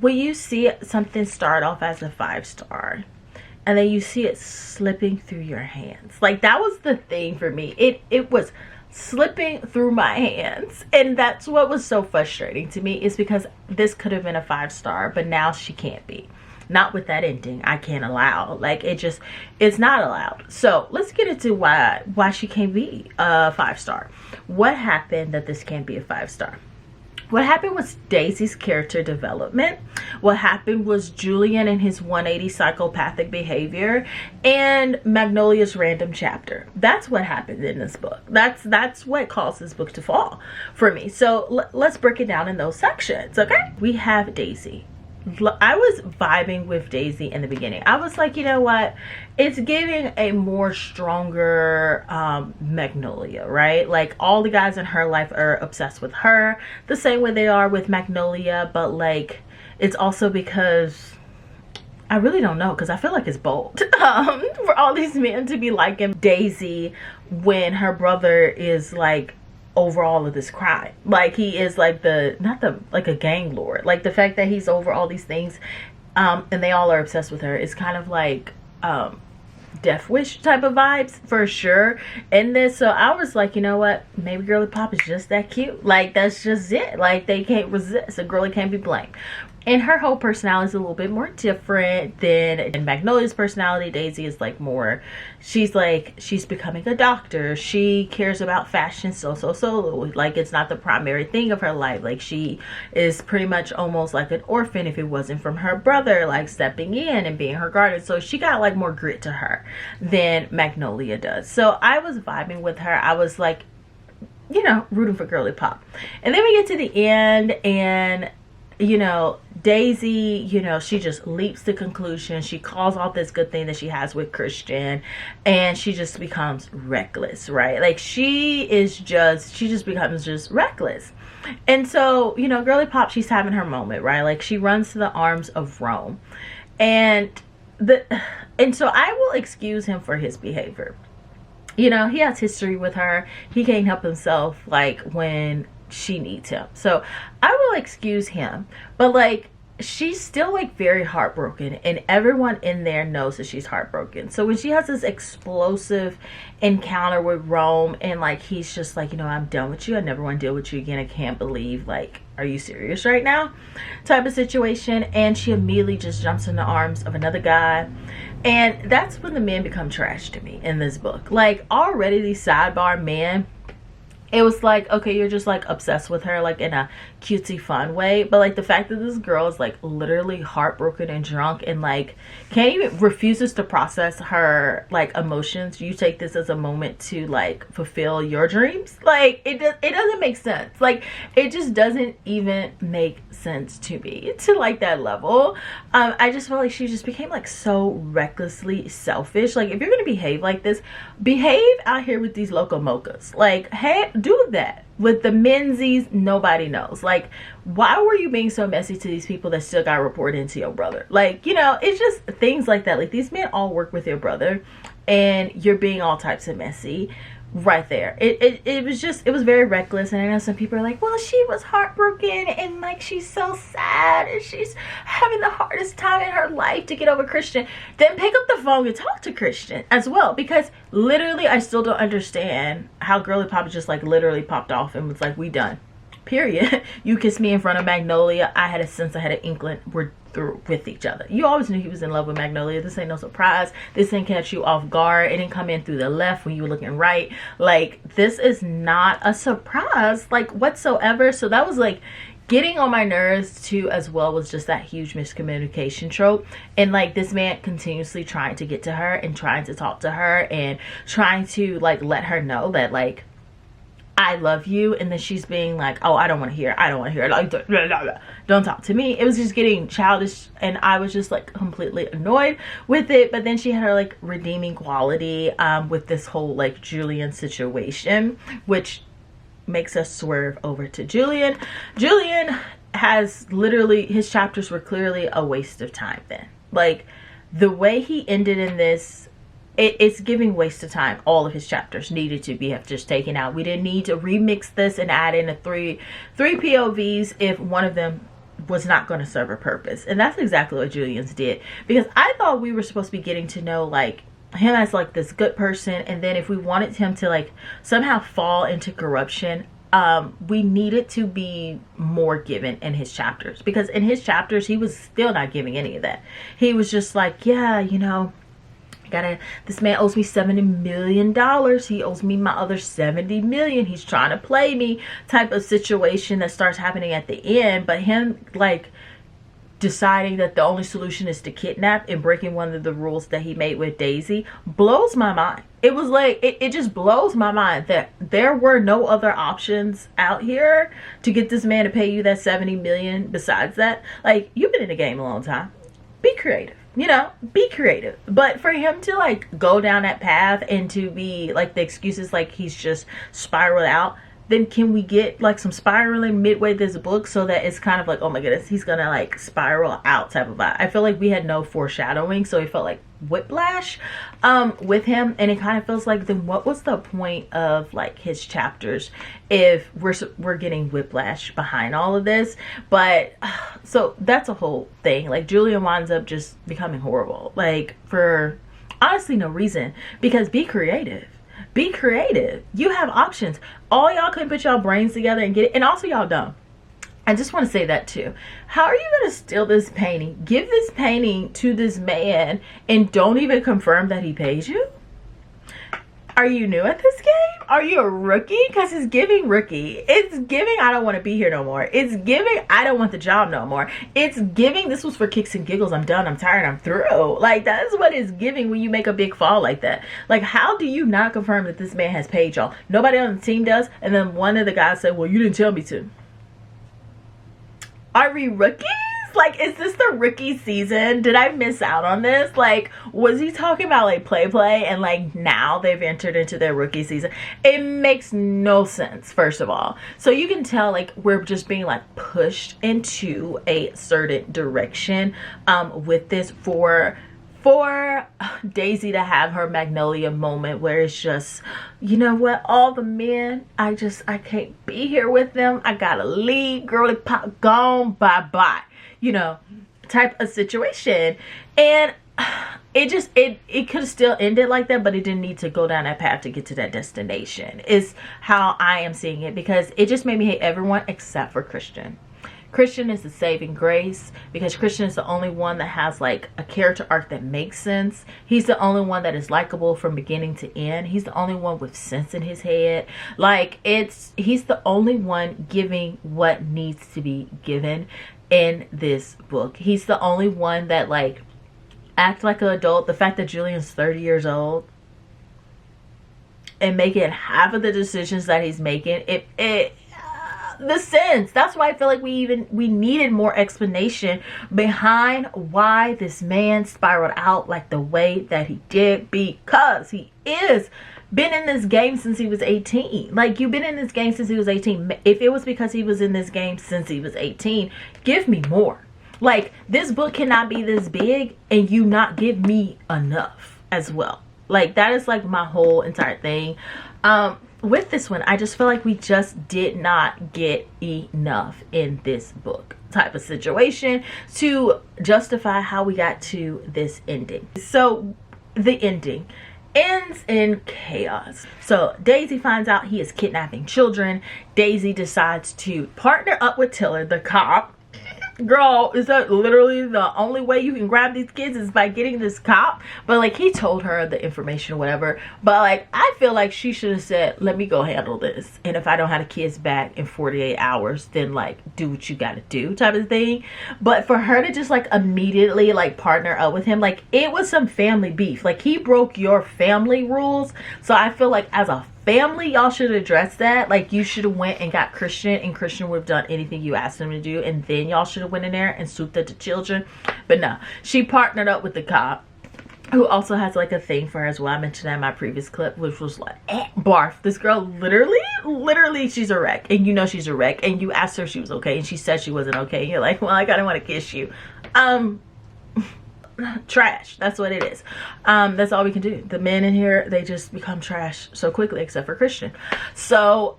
when you see something start off as a 5-star and then you see it slipping through your hands, like, that was the thing for me. It was slipping through my hands, and that's what was so frustrating to me, is because this could have been a 5-star, but now she can't be. Not with that ending. I can't allow, like, it's not allowed. So let's get into why she can't be a 5-star. What happened that this can't be a 5-star? What happened was Daisy's character development. What happened was Julian and his 180 psychopathic behavior, and Magnolia's random chapter. That's what happened in this book. That's what caused this book to fall for me. So let's break it down in those sections, okay? We have Daisy. I was vibing with Daisy in the beginning. I was like, you know what? It's giving a more stronger Magnolia, right? Like, all the guys in her life are obsessed with her the same way they are with Magnolia, but like, it's also because I really don't know, because I feel like it's bold for all these men to be liking Daisy when her brother is like over all of this crime. Like, he is like like a gang lord. Like, the fact that he's over all these things and they all are obsessed with her is kind of like Death Wish type of vibes for sure in this. So I was like, you know what, maybe Girly Pop is just that cute. Like, that's just it. Like, they can't resist. A girly can't be blamed. And her whole personality is a little bit more different than in Magnolia's personality. Daisy is like more, she's becoming a doctor. She cares about fashion solo. Like, it's not the primary thing of her life. Like, she is pretty much almost like an orphan if it wasn't from her brother, like, stepping in and being her guardian. So she got like more grit to her than Magnolia does. So I was vibing with her. I was like, you know, rooting for Girly Pop. And then we get to the end, and you know, Daisy, you know, she just leaps to conclusion. She calls off this good thing that she has with Christian, and she just becomes reckless, right? Like, she just becomes just reckless. And so, you know, Girly Pop, she's having her moment, right? Like, she runs to the arms of Rome, and so I will excuse him for his behavior. You know, he has history with her. He can't help himself, like, when she needs him. So I will excuse him, but like, she's still like very heartbroken, and everyone in there knows that she's heartbroken. So when she has this explosive encounter with Rome, and like, he's just like, you know, I'm done with you. I never want to deal with you again. I can't believe, like, are you serious right now? Type of situation. And she immediately just jumps in the arms of another guy. And that's when the men become trash to me in this book. Like, already these sidebar men, it was like, okay, you're just like obsessed with her, like in a cutesy fun way, but like the fact that this girl is like literally heartbroken and drunk and like can't even, refuses to process her like emotions. You take this as a moment to like fulfill your dreams. Like, it doesn't make sense. Like, it just doesn't even make sense to me to like that level. I just felt like she just became like so recklessly selfish. Like, if you're gonna behave like this, behave out here with these loco mochas. Like, hey, do that with the menzies. Nobody knows. Like, why were you being so messy to these people that still got reported into your brother? Like, you know, it's just things like that. Like, these men all work with your brother, and you're being all types of messy right there. It was very reckless. And I know some people are like, well, she was heartbroken, and like, she's so sad, and she's having the hardest time in her life to get over Christian. Then pick up the phone and talk to Christian as well, because literally I still don't understand how Girly Pop just like literally popped off and was like, we done, period. You kissed me in front of Magnolia. I had a sense, I had an inkling, we're through with each other. You always knew he was in love with Magnolia. This ain't no surprise. This didn't catch you off guard. It didn't come in through the left when you were looking right. Like, this is not a surprise, like, whatsoever. So that was like getting on my nerves too, as well, was just that huge miscommunication trope. And like, this man continuously trying to get to her and trying to talk to her and trying to like let her know that like, I love you, and then she's being like, oh, I don't want to hear, I don't want to hear, like, blah, blah, blah. Don't talk to me. It was just getting childish, and I was just like completely annoyed with it. But then she had her like redeeming quality with this whole like Julian situation, which makes us swerve over to Julian. Julian has literally, his chapters were clearly a waste of time then. Like the way he ended in this, it's giving waste of time. All of his chapters needed to be just taken out. We didn't need to remix this and add in three POVs if one of them was not going to serve a purpose. And that's exactly what Julian's did, because I thought we were supposed to be getting to know like him as like this good person, and then if we wanted him to like somehow fall into corruption, we needed to be more given in his chapters, because in his chapters he was still not giving any of that. He was just like, yeah, you know, this man owes me $70 million. He owes me my other 70 million. He's trying to play me type of situation that starts happening at the end. But him like deciding that the only solution is to kidnap and breaking one of the rules that he made with Daisy blows my mind. It was like, it just blows my mind that there were no other options out here to get this man to pay you that 70 million besides that. Like, you've been in the game a long time. Be creative. You know, be creative. But for him to like go down that path and to be like the excuses like he's just spiraled out, then can we get like some spiraling midway this book so that it's kind of like, oh my goodness, he's gonna like spiral out type of vibe. I feel like we had no foreshadowing, so it felt like whiplash with him, and it kind of feels like, then what was the point of like his chapters if we're getting whiplash behind all of this? But so that's a whole thing. Like Julian winds up just becoming horrible, like for honestly no reason, because be creative. Be creative. You have options. All y'all couldn't put y'all brains together and get it. And also y'all dumb. I just want to say that too. How are you going to steal this painting? Give this painting to this man and don't even confirm that he pays you? Are you new at this game? Are you a rookie? Because it's giving rookie. It's giving I don't want to be here no more. It's giving I don't want the job no more. It's giving this was for kicks and giggles. I'm done. I'm tired. I'm through. Like, that's what it's giving when you make a big fall like that. Like, how do you not confirm that this man has paid y'all? Nobody on the team does. And then one of the guys said, well, you didn't tell me to. Are we rookies? Like, is this the rookie season? Did I miss out on this? Like, was he talking about like play and like now they've entered into their rookie season? It makes no sense, first of all. So you can tell like we're just being like pushed into a certain direction with this for Daisy to have her Magnolia moment where it's just, you know what, all the men, I can't be here with them. I gotta leave, girly pop, gone, bye-bye. You know, type of situation. And it could have still ended like that, but it didn't need to go down that path to get to that destination, is how I am seeing it, because it just made me hate everyone except for Christian. Christian is the saving grace, because Christian is the only one that has like a character arc that makes sense. He's the only one that is likable from beginning to end. He's the only one with sense in his head. Like, he's the only one giving what needs to be given in this book. He's the only one that like act like an adult. The fact that Julian's 30 years old and making half of the decisions that he's making, the sense. That's why I feel like we needed more explanation behind why this man spiraled out like the way that he did, because he is been in this game since he was 18. Like, you've been in this game since he was 18. If it was because he was in this game since he was 18, give me more. Like, this book cannot be this big and you not give me enough as well. Like, that is like my whole entire thing. With this one, I just feel like we just did not get enough in this book type of situation to justify how we got to this ending. So the ending ends in chaos. So Daisy finds out he is kidnapping children. Daisy decides to partner up with Tiller, the cop. Girl, is that literally the only way you can grab these kids is by getting this cop? But like, he told her the information or whatever, but like, I feel like she should have said, let me go handle this, and if I don't have the kids back in 48 hours, then like, do what you gotta do type of thing. But for her to just like immediately like partner up with him, like, it was some family beef. Like, he broke your family rules. So I feel like as a family, y'all should address that. Like, you should have went and got Christian, and Christian would have done anything you asked him to do, and then y'all should have went in there and souped up the children. But no, she partnered up with the cop, who also has like a thing for her as well. I mentioned that in my previous clip, which was like, barf. This girl literally, she's a wreck. And you know she's a wreck. And you asked her if she was okay, and she said she wasn't okay. And you're like, well, I kind of want to kiss you. Trash. That's what it is. That's all we can do. The men in here, they just become trash so quickly, except for Christian. So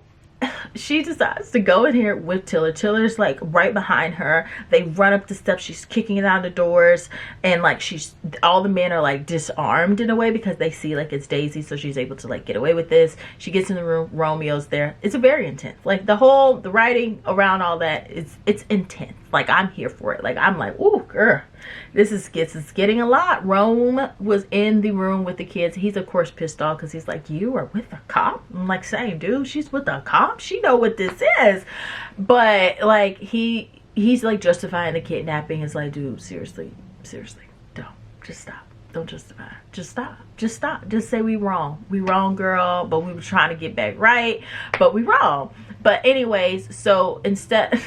she decides to go in here with Tiller. Tiller's like right behind her. They run up the steps. She's kicking it out the doors, and like all the men are like disarmed in a way because they see like it's Daisy, so she's able to like get away with this. She gets in the room. Romeo's there. It's a very intense. Like the writing around all that it's intense. Like I'm here for it. Like I'm like, ooh, girl, this is getting a lot. Rome was in the room with the kids. He's of course pissed off because he's like, you are with the cop? I'm like, same dude, she's with the cop, she know what this is. But like he's like justifying the kidnapping. It's like, dude, seriously, don't, just stop. Don't justify. Just stop. Just say we wrong, girl, but we were trying to get back right, but we wrong. But anyways, so instead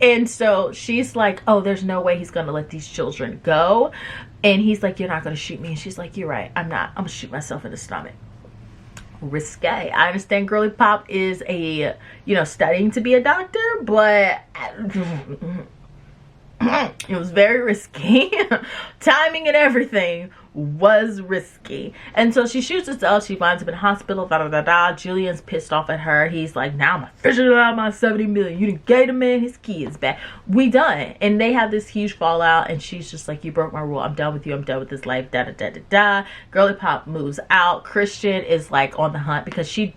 and so she's like, oh, there's no way he's gonna let these children go. And he's like, you're not gonna shoot me. And she's like, you're right, I'm not. I'm gonna shoot myself in the stomach. Risque. I understand Girly Pop is studying to be a doctor, but it was very risky. Timing and everything was risky. And so she shoots herself. She winds up in hospital. Julian's pissed off at her. He's like, now I'm officially out my 70 million. You done gave the man his kids back. We done. And they have this huge fallout, and she's just like, you broke my rule. I'm done with you. I'm done with this life. Girly Pop moves out. Christian is like on the hunt because she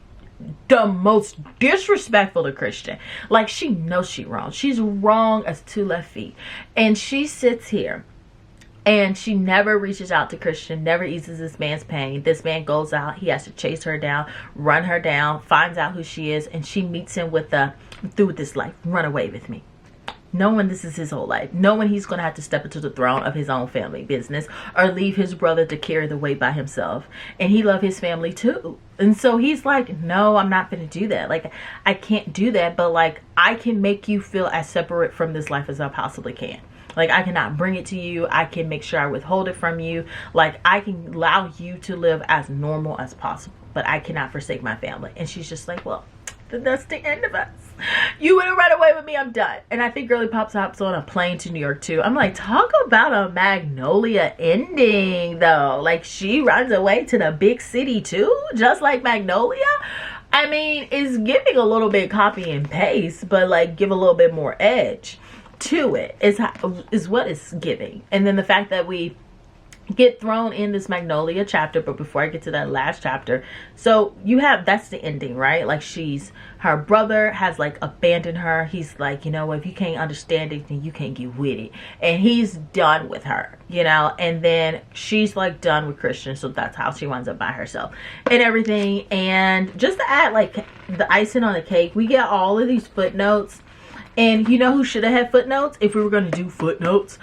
the most disrespectful to Christian. Like, she knows she's wrong. She's wrong as 2 left feet. And she sits here and she never reaches out to Christian, never eases this man's pain. This man goes out. He has to chase her down, run her down, finds out who she is, and she meets him with the, through with this life, run away with me. Knowing this is his whole life, knowing he's going to have to step into the throne of his own family business or leave his brother to carry the weight by himself. And he loved his family too. And so he's like, no, I'm not going to do that. Like, I can't do that, but like, I can make you feel as separate from this life as I possibly can. Like, I cannot bring it to you. I can make sure I withhold it from you. Like, I can allow you to live as normal as possible, but I cannot forsake my family. And she's just like, well, that's the end of us. You would have run away with me. I'm done. And I think Girly Pop hops on a plane to New York too. I'm like, talk about a Magnolia ending though. Like, she runs away to the big city too, just like Magnolia. I mean, it's giving a little bit copy and paste, but like, give a little bit more edge to it is what it's giving. And then the fact that we get thrown in this Magnolia chapter, but before I get to that last chapter, so you have, that's the ending, right? Like, her brother has like abandoned her. He's like, you know what, if you can't understand it, then you can't get with it. And he's done with her, you know. And then she's like done with Christian, so that's how she winds up by herself and everything. And just to add like the icing on the cake, we get all of these footnotes. And you know who should have had footnotes if we were going to do footnotes?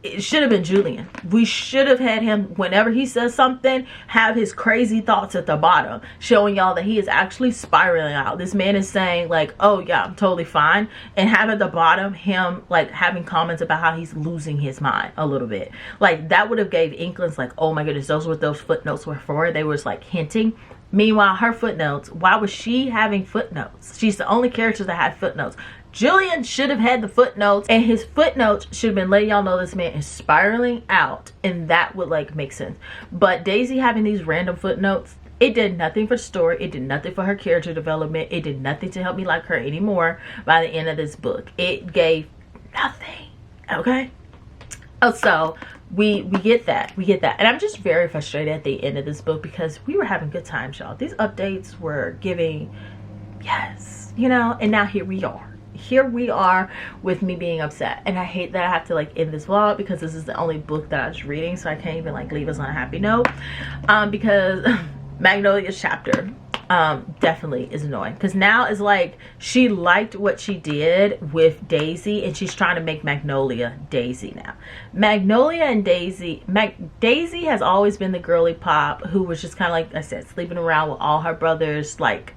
It should have been Julian. We should have had him, whenever he says something, have his crazy thoughts at the bottom, showing y'all that he is actually spiraling out. This man is saying like, oh yeah, I'm totally fine, and have at the bottom him like having comments about how he's losing his mind a little bit. Like, that would have gave inklings like, oh my goodness, those were what those footnotes were for. They was like hinting. Meanwhile, her footnotes, why was she having footnotes? She's the only character that had footnotes. Julian should have had the footnotes, and his footnotes should have been letting y'all know this man is spiraling out, and that would like make sense. But Daisy having these random footnotes, it did nothing for the story. It did nothing for her character development. It did nothing to help me like her anymore by the end of this book. It gave nothing. Okay. Oh, so we get that. And I'm just very frustrated at the end of this book because we were having good times, y'all. These updates were giving, yes, you know, and now here we are. Here we are with me being upset, and I hate that I have to like end this vlog because this is the only book that I was reading, so I can't even like leave us on a happy note, because Magnolia's chapter definitely is annoying, because now it's like she liked what she did with Daisy and she's trying to make Magnolia Daisy now. Magnolia and Daisy has always been the girly pop who was just kind of, like I said, sleeping around with all her brothers, like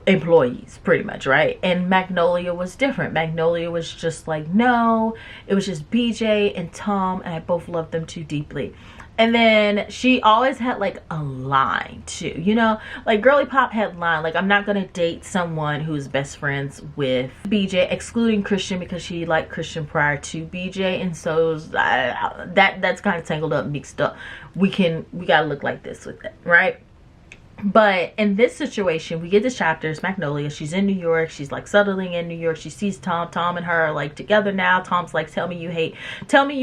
employees pretty much, right? And Magnolia was different. Magnolia was just like, no, it was just BJ and Tom, and I both loved them too deeply. And then she always had like a line too, you know, like girly pop had line, like I'm not gonna date someone who's best friends with BJ, excluding Christian, because she liked Christian prior to BJ, and so it was, that's kind of tangled up, mixed up. We gotta look like this with it, right? But in this situation, we get the chapters. Magnolia, she's in New York, she's like settling in New York, she sees Tom and her are like together now. Tom's like, tell me you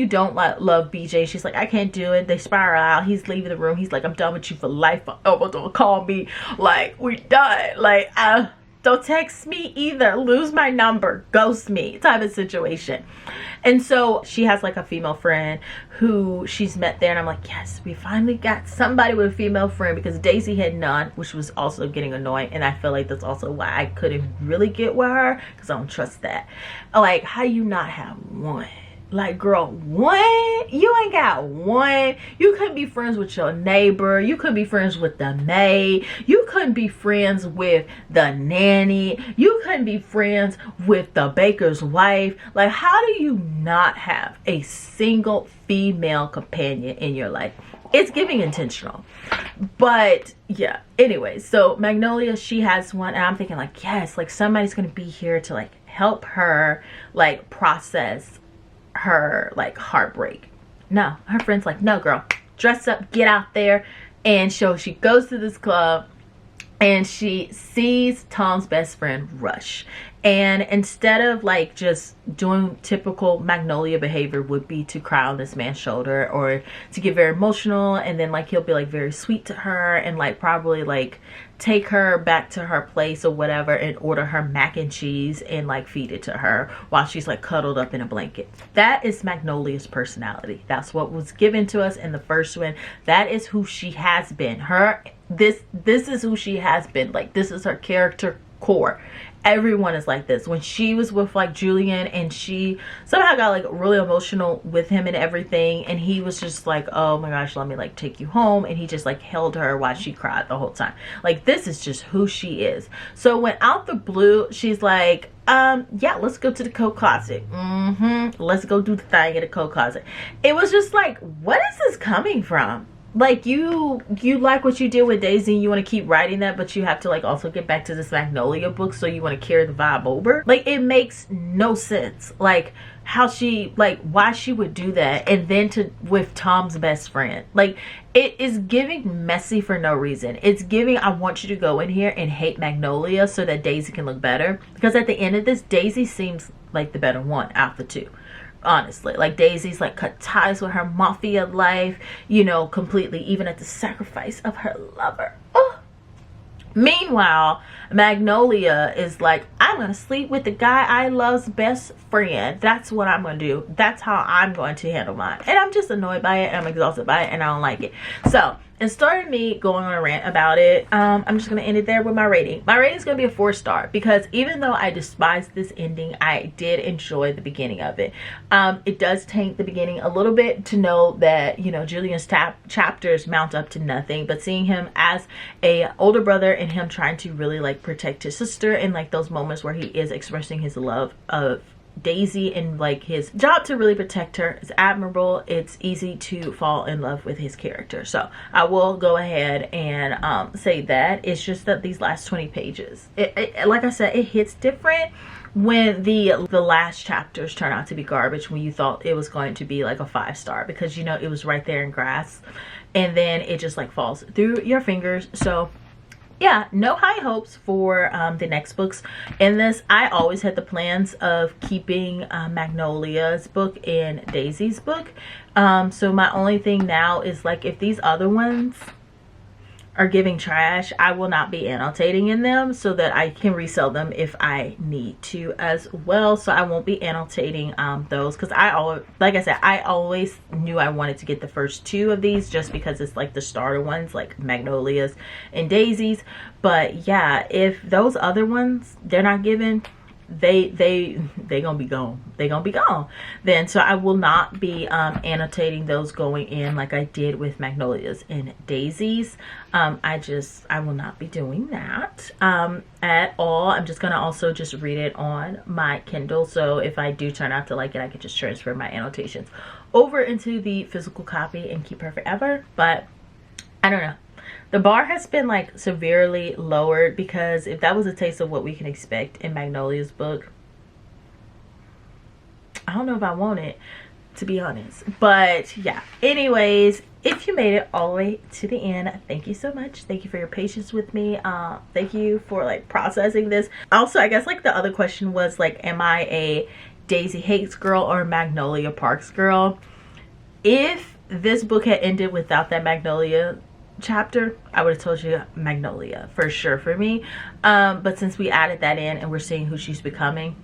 don't love BJ. She's like, I can't do it. They spiral out, he's leaving the room, he's like, I'm done with you for life. Oh, don't call me, like we done, like don't text me either, lose my number, ghost me type of situation. And so she has like a female friend who she's met there, and I'm like, yes, we finally got somebody with a female friend, because Daisy had none, which was also getting annoying. And I feel like that's also why I couldn't really get with her, because I don't trust that. Like, how you not have one? Like, girl, one? You ain't got one. You couldn't be friends with your neighbor. You couldn't be friends with the maid. You couldn't be friends with the nanny. You couldn't be friends with the baker's wife. Like, how do you not have a single female companion in your life? It's giving intentional. But yeah, anyway, so Magnolia, she has one, and I'm thinking like, yes, like somebody's gonna be here to like help her like process her like heartbreak. No, her friend's like, no girl, dress up, get out there. And so she goes to this club and she sees Tom's best friend Rush, and instead of like just doing typical Magnolia behavior would be to cry on this man's shoulder or to get very emotional, and then like he'll be like very sweet to her and like probably like take her back to her place or whatever and order her mac and cheese and like feed it to her while she's like cuddled up in a blanket. That is Magnolia's personality. That's what was given to us in the first one. That is who she has been. This is who she has been. Like, this is her character core. Everyone is like this. When she was with like Julian, and she somehow got like really emotional with him and everything, and he was just like, oh my gosh, let me like take you home, and he just like held her while she cried the whole time. Like, this is just who she is. So when out the blue she's like, yeah, let's go to the coat closet. Let's go do the thing in the coat closet. It was just like, what is this coming from? Like, you like what you did with Daisy, and you want to keep writing that, but you have to like also get back to this Magnolia book, so you want to carry the vibe over. Like, it makes no sense, like how she, like why she would do that, and then with Tom's best friend. Like, it is giving messy for no reason. It's giving, I want you to go in here and hate Magnolia so that Daisy can look better, because at the end of this, Daisy seems like the better one out of the two. Honestly, like Daisy's like cut ties with her mafia life, you know, completely, even at the sacrifice of her lover. Oh. Meanwhile, Magnolia is like, I'm gonna sleep with the guy I love's best friend. That's what I'm gonna do. That's how I'm going to handle mine. And I'm just annoyed by it, and I'm exhausted by it, and I don't like it. So instead of me going on a rant about it, I'm just gonna end it there with my rating. My rating is gonna be a 4-star, because even though I despised this ending, I did enjoy the beginning of it. It does tank the beginning a little bit to know that, you know, Julian's chapters mount up to nothing, but seeing him as a older brother and him trying to really like protect his sister, and like those moments where he is expressing his love of Daisy and like his job to really protect her is admirable. It's easy to fall in love with his character, so I will go ahead and say that. It's just that these last 20 pages, it like I said, it hits different when the last chapters turn out to be garbage, when you thought it was going to be like a 5-star, because you know it was right there in grasp, and then it just like falls through your fingers. So yeah, no high hopes for the next books in this. I always had the plans of keeping Magnolia's book and Daisy's book. So my only thing now is like, if these other ones are giving trash, I will not be annotating in them so that I can resell them if I need to as well. So I won't be annotating those, because I always, like I said, I always knew I wanted to get the first 2 of these just because it's like the starter ones, like Magnolias and Daisies. But yeah, if those other ones they're not given, they gonna be gone. They gonna be gone then. So I will not be annotating those going in like I did with Magnolias and Daisies. I will not be doing that at all. I'm just gonna also just read it on my Kindle, so if I do turn out to like it, I can just transfer my annotations over into the physical copy and keep her forever. But I don't know, the bar has been like severely lowered, because if that was a taste of what we can expect in Magnolia's book, I don't know if I want it, to be honest. But yeah, anyways, if you made it all the way to the end, thank you so much. Thank you for your patience with me. Thank you for like processing this. Also, I guess like the other question was like, am I a Daisy Haites girl or a Magnolia Parks girl? If this book had ended without that Magnolia chapter, I would have told you Magnolia for sure for me, but since we added that in and we're seeing who she's becoming,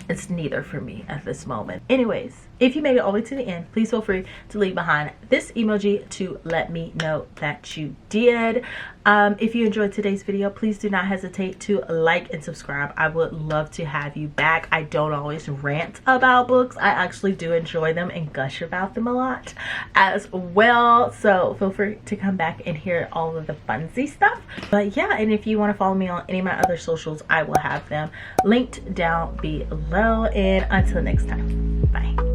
it's neither for me at this moment. Anyways, if you made it all the way to the end, please feel free to leave behind this emoji to let me know that you did. If you enjoyed today's video, please do not hesitate to like and subscribe. I would love to have you back. I don't always rant about books. I actually do enjoy them and gush about them a lot as well. So feel free to come back and hear all of the funsy stuff. But yeah, and if you want to follow me on any of my other socials, I will have them linked down below. And until next time, bye.